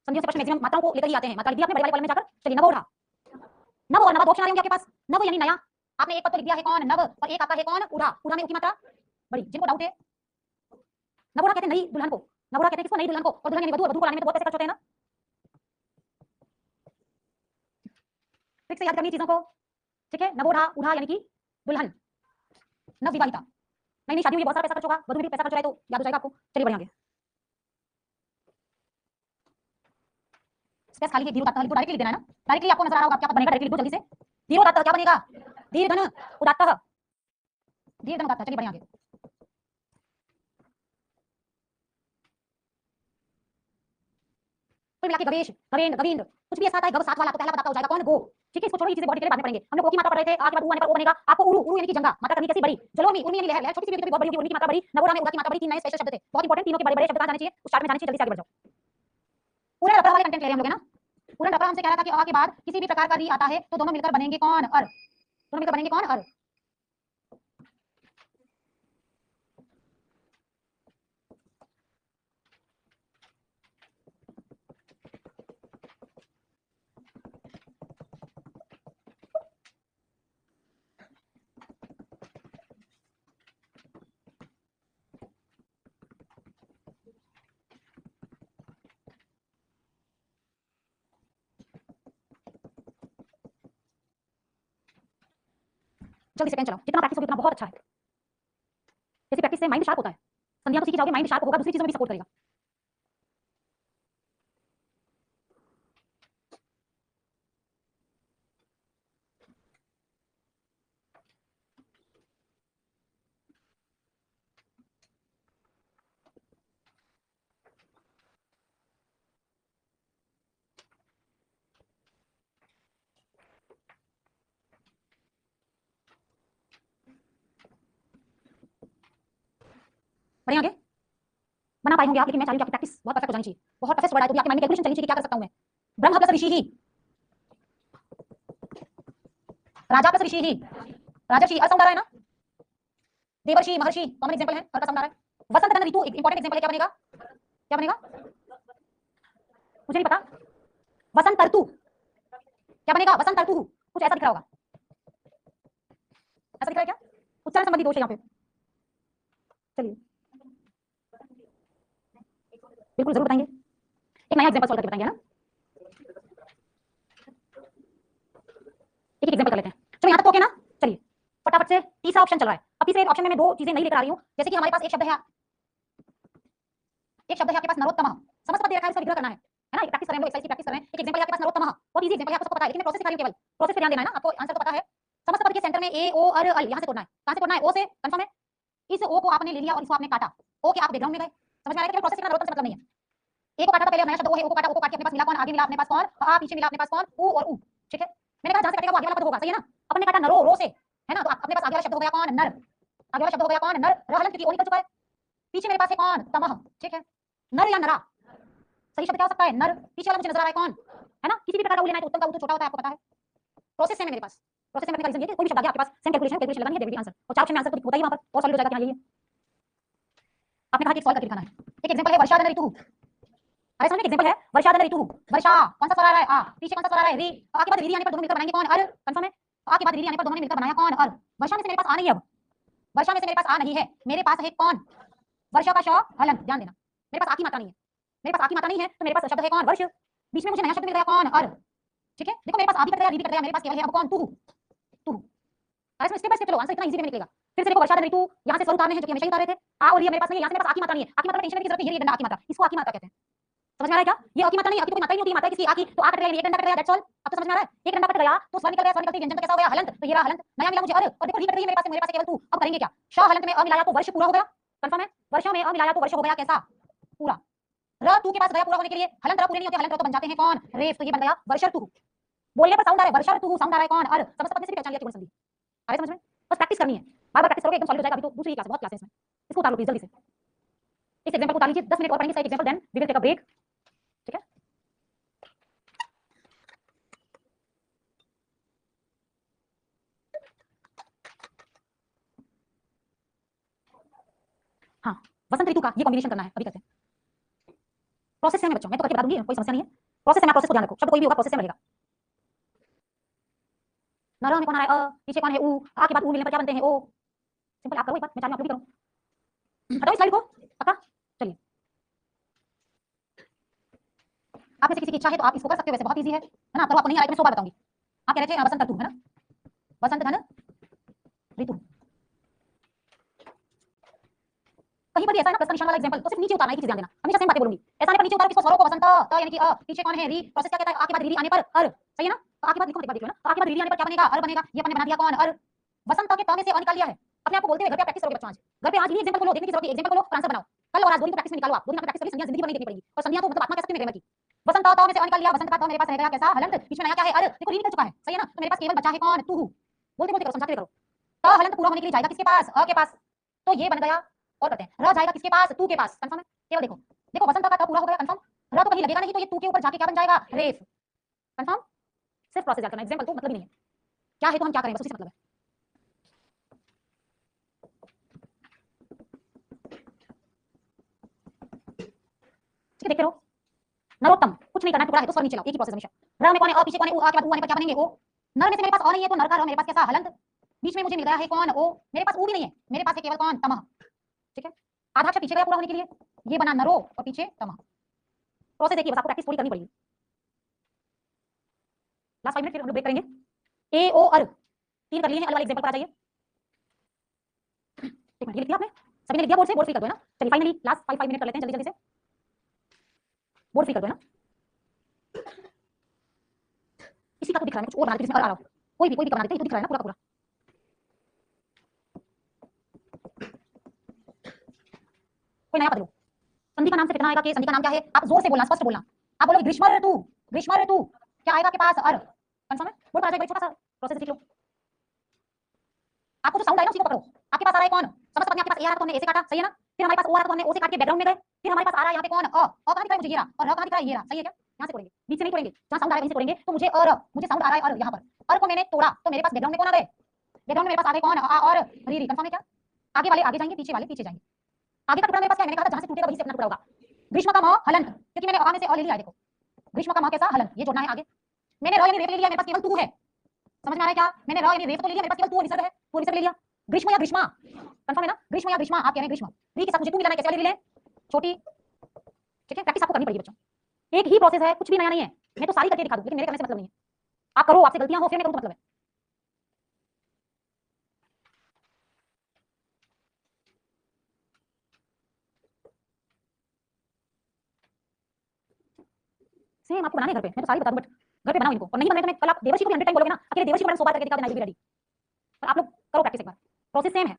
संधियों से प्रश्न मैक्सिमम मात्राओं को लेकर ही आते हैं। मात्रा लिख दिया आपने बड़े वाले कॉलम में जाकर। चलिए नव उड़ा, नव और नवा दो ऑप्शन आ रहे होंगे आपके पास। नव यानी नया, आपने एक पद तो लिख दिया है कौन? नव, और एक आपका है कौन? उड़ा, उड़ा में उ की मात्रा बड़ी। जिनको डाउट है, नवोड़ा कहते हैं नई दुल्हन को, नवोड़ा कहते हैं किसको? नई दुल्हन को। और दुल्हन यानी वधू, वधू को लाने में तो बहुत पैसे खर्च होते हैं ना। ठीक से याद करनी चीजों को, ठीक है? नवोढ़ा, उढ़ा यानी कि दुल्हन, नवविवाहिता, नई नई शादी में बहुत सारा पैसा खर्च होगा, वधू में भी पैसा खर्च हो रहा है, तो याद हो जाएगा आपको। चलिए बढ़िया आगे। स्पेस खाली है, धीरो दाता, लिखो, डायरेक्टली लिख देना है ना। डायरेक्टली आपको नजर आ रहा होगा क्या बनेगा, डायरेक्टली लिखो जल्दी से। धीरो दाता क्या बनेगा? दीर्घन उदात्तः, दीर्घन उदात्तः। चलिए बढ़िया आगे। कुल मिला के गवेश, गवेंद्र, गवींद्र, कुछ भी ऐसा आता है गव साथ वाला तो पहला बताता हो जाएगा कौन? गो, ठीक है? इसको छोड़ो, ये चीजें बहुत डिटेल बाद में पढ़ेंगे। हम लोग ओ की मात्रा पढ़ रहे थे, आ के बाद ऊ आने पर ओ बनेगा। आपको उरु, उरु यानी कि जंगा, मात्रा करनी कैसी? बड़ी। जलोमी, उर्मी यानी लहर, लहर छोटी सी भी बहुत बड़ी होगी, उर्मी की मात्रा बड़ी। नवोरा में उड़ा की मात्रा बड़ी। तीन नए स्पेशल शब्द थे, बहुत इंपॉर्टेंट। तीनों के बड़े बड़े शब्द कहां जाने चाहिए? उस चार्ट में जाने चाहिए। जल्दी से आगे बढ़ जाओ। पूरा रपड़ा वाले कंटेंट ले रहे हैं हम लोग, है ना? पूरा रपड़ा हमसे कह रहा था कि अ के बाद किसी भी प्रकार का री आता है तो दोनों मिलकर बनेंगे कौन? अर, दोनों मिलकर बनेंगे कौन? अर। जल्दी से पेन चलाओ, जितना प्रैक्टिस होगी उतना बहुत अच्छा है। जैसे प्रैक्टिस से माइंड शार्प होता है, संध्या तो सीखी जाओगे, माइंड शार्प होगा, दूसरी चीजों में भी सपोर्ट करेगा। बढ़िया आगे बना पाए होंगे आप, लेकिन मैं चाह रही हूं कि आपकी प्रैक्टिस बहुत परफेक्ट हो जानी चाहिए। बहुत परफेक्ट वर्ड है तो भी आपके माइंड में कैलकुलेशन चलनी चाहिए कि क्या कर सकता हूं मैं। ब्रह्म प्लस ऋषि ही, राजा प्लस ऋषि ही, राजर्षि असम आ रहा है ना, देवर्षि महर्षि कॉमन एग्जांपल है, हर का सम आ रहा है। वसंत धन ऋतु एक इंपॉर्टेंट एग्जांपल है, क्या बनेगा, क्या बनेगा, मुझे नहीं पता। वसंत ऋतु क्या बनेगा, वसंत ऋतु कुछ ऐसा दिख रहा होगा, ऐसा दिख रहा है क्या, उच्चारण संबंधी दोष है यहाँ पे। चलिए बिल्कुल जरूर बताएंगे, एक नया एग्जांपल सॉल्व करके बताएंगे ना, एक एग्जांपल कर लेते हैं। चलो यहाँ तक ओके ना, चलिए फटाफट से तीसरा ऑप्शन चल रहा है। अब तीसरे ऑप्शन में मैं दो चीजें नहीं लेकर आ रही हूँ, जैसे कि हमारे पास एक शब्द है, एक शब्द है आपके पास नरोत्तम, समझ पता रखा है, इसका विग्रह करना है ना, एक प्रैक्टिस कर रहे हैं, एक्सरसाइज की प्रैक्टिस कर रहे हैं। एक एग्जांपल है आपके पास नरोत्तम, बहुत इजी एग्जांपल है, आपको पता है, लेकिन मैं प्रोसेस सिखा रही हूं, केवल प्रोसेस पे ध्यान देना है ना, आपको आंसर तो पता है। समस्त पद के सेंटर में ए ओ अर अल, यहां से तोड़ना है, कहां से तोड़ना है, ओ से, कंफर्म है। इस ओ को आपने ले लिया और इसको आपने काटा, ओ के आप बैकग्राउंड में गए, समझ में आया, केवल प्रोसेस करना, नरोत्तम से मतलब नहीं है। ए को काटा था पहले, नया शब्द वो है, ओ को काटा, ओ को काट के अपने पास मिला कौन, आगे मिला अपने पास कौन, आ पीछे मिला अपने पास कौन, ऊ और ऊ, ठीक है। मैंने कहा जहां से कटेगा वो आगे वाला पद होगा, सही है ना। अपने काटा नरो, रो से, है ना, तो अपने पास आगे वाला शब्द हो गया कौन, नर, आगे वाला शब्द हो गया कौन, नर, रहलन क्योंकि ओ निकल चुका है। पीछे मेरे पास है कौन, तमह, ठीक है। नर या नरा, सही शब्द क्या हो सकता है, नर। पीछे वाला मुझे नजर आ रहा है कौन, है ना, किसी भी प्रकार का ऊ लेना है तो उत्तम का ऊ तो छोटा होता है, आपको पता है। प्रोसेस सेम है मेरे पास, प्रोसेस में रीजन ये कि कोई भी शब्द आ गया आपके पास, सेम कैलकुलेशन कैलकुलेशन लगानी है, देगी आंसर, और चार ऑप्शन में आंसर तो होता ही वहां पर, और सॉल्व हो जाएगा कि हां ये आपने कहा कि सॉल्व करके दिखाना है। एक एग्जांपल है वर्षा धन ऋतु, अरे समझ में, एग्जांपल है वर्षा धन ऋतु, वर्षा कौन सा स्वर आ रहा है, आ, पीछे कौन सा स्वर आ रहा है, री, आ के बाद री आने पर दोनों मिलकर बनाएंगे कौन, अर, कंफर्म है। आ के बाद री आने पर दोनों ने मिलकर बनाया कौन, अर। वर्षा में से मेरे पास आ नहीं है, अब वर्षा में से मेरे पास आ नहीं है, मेरे पास है कौन, वर्षा का श हलन, ध्यान देना, मेरे पास आ की मात्रा नहीं है, मेरे पास आ की मात्रा नहीं है, तो मेरे पास शब्द है कौन, वर्ष। बीच में मुझे नया शब्द मिल गया कौन, अर, ठीक है। देखो मेरे पास आ भी कट गया, री भी कट गया, मेरे पास केवल है अब कौन, तू, तू। इसमें स्टेप बाय स्टेप चलो, आंसर इतना इजी में निकलेगा। फिर से देखो वर्षा धन ऋतु, यहां से स्वर उतारने हैं जो कि हमेशा ही उतारे थे, आ और ये मेरे पास नहीं है, यहां से मेरे पास आ की मात्रा नहीं है, आ की मात्रा में टेंशन की जरूरत है, ये डंडा आ की मात्रा, इसको आ की मात्रा कहते हैं, समझ में आ रहा है क्या, ये आ की मात्रा नहीं, आ की तो कोई मात्रा ही नहीं होती, मात्रा किसकी, आ की तो आ कट गया, एक डंडा कट गया, दैट्स ऑल। अब तो समझ में आ रहा है, एक डंडा कट गया तो स्वर निकल गया, स्वर निकलते ही व्यंजन तो कैसा हो गया, हलंत, तो ये रहा हलंत, नया मिला मुझे अर, और देखो री कट गई है मेरे पास केवल तू। अब करेंगे क्या, श हलंत में अ मिलाया तो वर्ष पूरा हो गया, कंफर्म है। वर्षों में अ मिलाया तो वर्ष हो गया कैसा, पूरा। र तू के पास गया पूरा होने के लिए, हलंत र पूरे नहीं होते, हलंत र तो बन जाते हैं कौन, रेफ, तो ये बन गया वर्षर तू। बोलने पर साउंड आ रहा है, वर्षर तू साउंड आ रहा है कौन, अर, समझ पकड़ने से भी पहचान लिया कि कौन संधि, आ रहा है समझ में। बस प्रैक्टिस करनी है, बार बार प्रैक्टिस करोगे एकदम सॉलिड हो जाएगा। अभी तो दूसरी क्लास है, बहुत क्लास है इसमें, इसको उतार लो प्लीज जल्दी से, इस एग्जांपल को उतार लीजिए, 10 मिनट और पढ़ेंगे इसका example, then we will take a break, ठीक है। हाँ, वसंत ऋतु का ये कॉम्बिनेशन करना है, अभी करते हैं। प्रोसेस से मैं बच्चों, मैं तो करके बता दूंगी, कोई समस्या नहीं है। प्रोसेस से मैं, प्रोसेस को ध्यान रखो, शब्द कोई भी होगा प्रोसेस से मिलेगा। नर में कौन आ रहा है, अ, पीछे कौन है, ऊ, आ के बाद ऊ मिलने पर क्या बनते हैं, ओ। सिंपल, आप करो एक बार, मैं चाह रही हूं आप लोग भी करो। हटाओ इस स्लाइड को, पक्का। चलिए, आप में से किसी की इच्छा है तो आप इसको कर सकते हो, वैसे बहुत इजी है ना, करो, आपको नहीं आ रहा है तो मैं 100 बार बताऊंगी। आप कह रहे थे वसंत ऋतु, है ना, वसंत धन ऋतु, कहीं पर भी ऐसा है ना प्लस का निशान वाला एग्जांपल, तो सिर्फ नीचे उतारना है, किसी ध्यान देना, हमेशा सेम बातें बोलूंगी। ऐसा नहीं पर नीचे उतारो किसको, स्वरों को, वसंत त यानी कि अ, पीछे कौन है, री, प्रोसेस क्या कहता है, आ के बाद री आने पर अर, सही है ना। तो आ के बाद लिखो, एक बार देख लो ना, तो आ के बाद री आने पर क्या बनेगा, अर बनेगा, ये अपने बना दिया कौन, अर। वसंत के त में से अ निकाल लिया है, अपने आप को बोलते हुए घर पे प्रैक्टिस करोगे बच्चों, आज घर पे आज ही एग्जांपल खोलो, देखने की जरूरत है, एग्जांपल खोलो, आंसर बनाओ, कल और आज दो दिन तो प्रैक्टिस में निकालो, आप दो दिन प्रैक्टिस करिए, संधियां जिंदगी भर नहीं देखनी पड़ेगी, और संधियां तो मतलब आत्मा कह सकते हैं ग्रामर की। वसंत त में से अ निकाल लिया, वसंत का त मेरे पास रह गया कैसा, हलंत, बीच में नया क्या है, अर, देखो री निकल चुका है, सही है ना, तो मेरे पास केवल बचा है कौन, तू। बोलते बोलते करो, समझाते करो। त हलंत पूरा होने के लिए जाएगा किसके पास, अ के पास, तो ये बन गया, और करते हैं, र जाएगा किसके पास, तू के पास, कंफर्म है। केवल देखो, देखो वसंत का त पूरा हो गया, कंफर्म, र तो कहीं लगेगा नहीं, तो ये तू के ऊपर जाके क्या बन जाएगा, रेफ, कंफर्म। सिर्फ प्रोसेस याद करना, एग्जांपल तो मतलब ही नहीं है, क्या है तो हम क्या करें, बस उसी से मतलब है। ठीक है, देखते रहो। नरोत्तम, कुछ नहीं करना, टुकड़ा है तो स्वर नीचे लाओ, एक ही प्रोसेस हमेशा। र में कौन है, अ पीछे कौन है, ऊ, आ के बाद ऊ आने पर क्या बनेंगे, ओ। नर में से मेरे पास अ नहीं है, तो नर का र मेरे पास कैसा, हलंत, बीच में मुझे मिल गया है कौन, ओ, मेरे पास ऊ भी नहीं है, मेरे पास है केवल कौन, तमह, ठीक है। आधा अक्षर पीछे गया पूरा होने के लिए, ये बना नरो और पीछे तमह। प्रोसेस देखिए, बस आपको प्रैक्टिस पूरी करनी पड़ेगी। लास्ट 5 मिनट फिर हम लोग ब्रेक करेंगे। ए ओ अर, तीन कर लिए हैं, अल वाले एग्जांपल पर आ जाइए। ये लिख दिया आपने, सभी ने लिख दिया बोर्ड से, बोर्ड फ्री कर दो है ना। चलिए फाइनली लास्ट 5 मिनट कर लेते हैं जल्दी जल्दी से, बोर्ड फ्री कर दो है ना। इसी का तो दिख रहा है कुछ और बना दे जिसमें और आ रहा हो, कोई भी बना देते हैं, ये तो दिख रहा है ना पूरा का पूरा। कोई नया पद लो, संधि का नाम से कितना आएगा, के संधि का नाम क्या है, आप जोर से बोलना, स्पष्ट बोलना। आप बोलोगे ग्रीष्म ऋतु, ग्रीष्म ऋतु क्या आएगा आपके पास, अर कंफर्म है, बोल पा जाएगा, छोटा सा प्रोसेस सीख लो। आपको जो साउंड आएगा उसी को पकड़ो। आपके पास आ रहा है कौन, समझ पा, आपके पास ए आ रहा तो हमने ए से काटा, सही है ना। फिर हमारे पास ओ आ रहा तो हमने ओ से काट के बैकग्राउंड में गए। फिर हमारे पास आ रहा है यहाँ पे कौन, अ कहां दिख रहा है मुझे, ये रहा, और र कहां दिख रहा है, ये रहा, सही है क्या। यहाँ से तोड़ेंगे, बीच से नहीं तोड़ेंगे, जहां साउंड आ रहा है वहीं से तोड़ेंगे। तो मुझे अर, मुझे साउंड आ रहा है अर, यहाँ पर अर को मैंने तोड़ा तो मेरे पास बैकग्राउंड में कौन आ गए, बैकग्राउंड में मेरे पास आ गए कौन, आ और री री, कंफर्म है क्या। आगे वाले आगे जाएंगे, पीछे वाले पीछे जाएंगे। आगे का टुकड़ा मेरे पास क्या है, मैंने कहा था जहां से टूटेगा वहीं से अपना टुकड़ा होगा। ग्रीष्म का म हलंत, क्योंकि मैंने अ में से अ ले लिया है, देखो ग्रीष्म का म कैसा हलंत, ये जोड़ना है आगे। मैंने र यानी रेफ ले लिया, मेरे पास केवल तू है, समझ में आ रहा है क्या। मैंने र यानी रेफ तो ले लिया, मेरे पास केवल तू निसर्ग है, तू निसर्ग ले लिया। ग्रीष्म या ग्रीष्मा, कंफर्म है ना, ग्रीष्म या ग्रीष्मा, आप कह रहे हैं ग्रीष्म, री के साथ मुझे तू मिलाना है, कैसे वाली री लें, छोटी, ठीक है। प्रैक्टिस आपको करनी पड़ेगी बच्चों, एक ही प्रोसेस है, कुछ भी नया नहीं है। मैं तो सारी करके दिखा दूं, लेकिन मेरे करने से मतलब नहीं है, आप करो, आपसे गलतियां हो फिर मैं करूं तो मतलब है। सेम आपको बनाने घर पे, मैं तो सारी बता दूं, बट घर पे बनाओ इनको, और नहीं बनाए तो मैं कल आप देवर्षि को भी 100 टाइम बोलोगे ना, अकेले देवर्षि को मैंने 100 बार करके दिखा देना, ये भी रेडी। पर आप लोग करो प्रैक्टिस एक बार, प्रोसेस सेम है।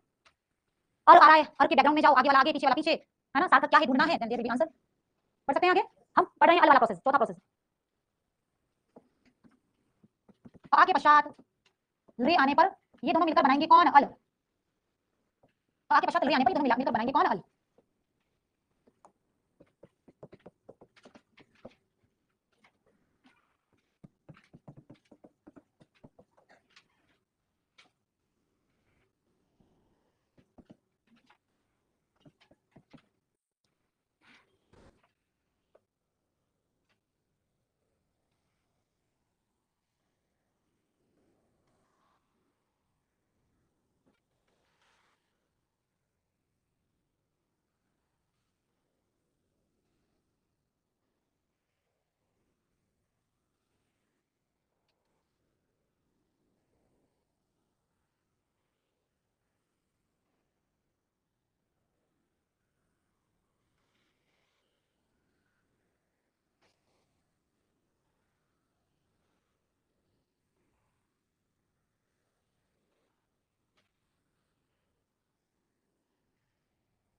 और आ रहा है, और के बैकग्राउंड में जाओ, आगे वाला आगे, पीछे वाला पीछे, है ना, सार्थक क्या है ढूंढना है, then there will be answer. पढ़ सकते हैं आगे, हम पढ़ रहे हैं अल वाला प्रोसेस, चौथा प्रोसेस। आ के पश्चात रे आने पर ये दोनों मिलकर बनाएंगे कौन, अल। आ के पश्चात रे आने पर ये दोनों मिलकर बनाएंगे कौन, अल।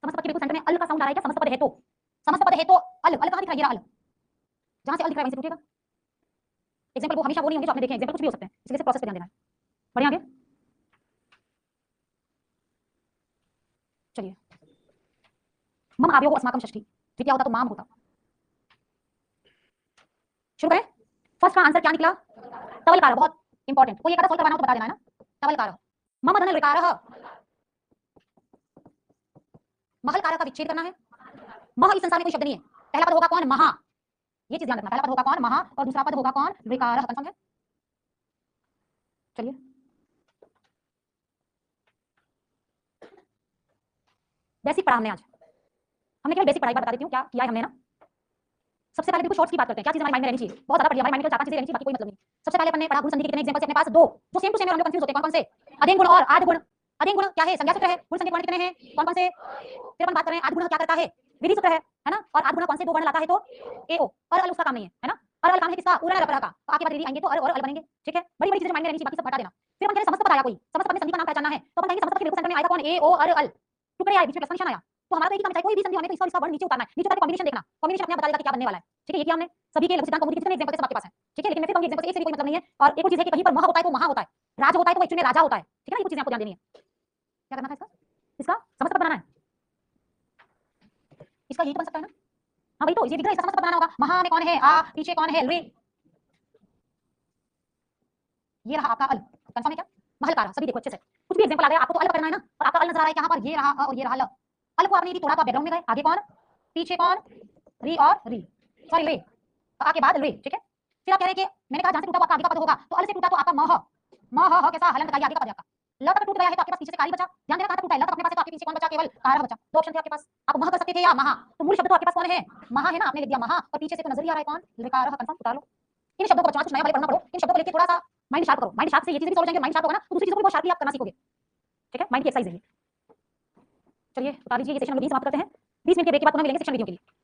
समस्त पद के बिल्कुल सेंटर में अल का साउंड आ रहा है क्या, समस्त पद है तो, समस्त पद है तो अल, अल कहां दिख रहा है, ये रहा अल, जहां से अल दिख रहा है वहीं से टूटेगा। एग्जांपल वो हमेशा वो नहीं होंगे जो आपने देखे, एग्जांपल कुछ भी हो सकते हैं, इसलिए प्रोसेस पे ध्यान देना है। बढ़िया आगे चलिए, मम आव्यो अस्माकं षष्ठी, द्वितीय होता तो माम होता। शुरू करें, फर्स्ट का आंसर क्या निकला, तवलकार, बहुत इंपॉर्टेंट, कोई एक आधा सॉल्व करवाना हो तो बता देना है ना, तवलकार। मम धन ऋकार, महलकार का विच्छेद करना है, मह इस संसार में कोई शब्द नहीं है, पहला पद होगा कौन, महा, ये चीज ध्यान रखना, पहला पद होगा कौन, महा, और दूसरा पद होगा कौन, ऋकार, कंफर्म है। चलिए बेसिक पढ़ा हमने आज, हमने केवल बेसिक पढ़ाई, बता देती हूँ क्या किया है हमने ना। सबसे पहले बिल्कुल शॉर्ट्स की बात करते हैं, क्या चीज हमारे माइंड में रहनी चाहिए, बहुत ज्यादा पढ़ लिया, हमारे माइंड में 4-5 चीजें रहनी चाहिए, बाकी कोई मतलब नहीं। सबसे पहले अपन ने पढ़ा गुण संधि के कितने एग्जांपल्स हैं अपने पास, दो, जो सेम टू सेम है, हम लोग कंफ्यूज होते हैं, कौन कौन से, अधीन गुण और आदि गुण। अधीन गुण क्या है, संज्ञा सूत्र है, गुण संधि के वर्ण कितने हैं, कौन कौन से। फिर अपन बात कर रहे हैं आदि गुण क्या करता है, विधि सूत्र है ना, और आदि गुण कौन से दो वर्ण लाता है, तो ए ओ, और अल उसका काम नहीं है ना, और अल काम है किसका, उरण रपरा का, आगे बाद विधि आएंगे तो और अल बनेंगे, ठीक है। बड़ी बड़ी चीजें माइंड में रहनी चाहिए, बाकी सब हटा देना। फिर अपन कह रहे समस्त पद आया कोई, समस्त पद में संधि का नाम पहचानना है, तो अपन कहेंगे समस्त पद के बिल्कुल सेंटर में आएगा कौन, ए ओ और अल, टुकड़े आए बीच में प्लस निशान आया, तो हमारा तो एक ही काम है, कोई भी संधि होने तो इसका वर्ण नीचे उतारना है, नीचे उतार के कॉम्बिनेशन देखना, कॉम्बिनेशन अपने आप बता देगा कि क्या बनने वाला है, ठीक है। ये किया हमने, सभी के लघु सिद्धांत कौमुदी कितने एग्जांपल सब आपके पास है, ठीक है। लेकिन मैं फिर कहूंगी एग्जांपल एक से भी कोई मतलब नहीं है, और एक और चीज है कि कहीं पर मह होता है तो महा होता है, राज होता है तो एक्चुअली राजा होता है, ठीक है ना। ये कुछ चीजें आपको ध्यान देनी है, क्या करना था इसका, इसका समस्त पद बनाना है, इसका यही तो बन सकता है ना, हाँ भाई, तो ये दिख रहा है, इसका समस्त पद बनाना होगा, महा में कौन है, आ, पीछे कौन है, रे, ये रहा आपका अल, कंफर्म है क्या, महलकार, सभी देखो अच्छे से, कुछ भी एग्जांपल आ गया आपको तो अल करना है ना, और आपका अल नजर आ रहा है यहाँ पर, ये रहा अ और ये रहा ल, अल को आपने यदि तोड़ा तो बैकग्राउंड में गए, आगे कौन, पीछे कौन, री और री, सॉरी रे, आगे बाद रे, ठीक है। फिर आप कह रहे हैं कि मैंने कहा जहां से टूटा वो आपका आगे का पद होगा, तो अल से टूटा तो आपका मह, मह ह कैसा हलन बताइए, आगे का पद आपका ल तक टूट गया है तो आपके पास पीछे से कारी बचा, ध्यान देना कहां तक टूटा है, ल तक अपने पास है तो आपके पीछे कौन बचा, केवल कार बचा, दो ऑप्शन थे आपके पास, आप मह कर सकते थे या महा, तो मूल शब्द तो आपके पास कौन है, महा है ना, आपने लिख दिया महा, और पीछे से तो नजर ही आ रहा है कौन, ऋकार, कंफर्म, उतार लो इन शब्दों को, बचना कुछ नया वाले पढ़ना पड़ो, इन शब्दों को लेके थोड़ा सा माइंड शार्प करो, माइंड शार्प से ये चीजें भी सॉल्व हो जाएंगे, माइंड शार्प होगा ना तो दूसरी चीजों को भी बहुत शार्पली आप करना सीखोगे, ठीक है। माइंड की एक्सरसाइज है ये। चलिए उतार लीजिए, ये सेक्शन हम लोग यहीं समाप्त करते हैं। 20 मिनट के ब्रेक के बाद पुनः मिलेंगे सेक्शन विधियों के लिए।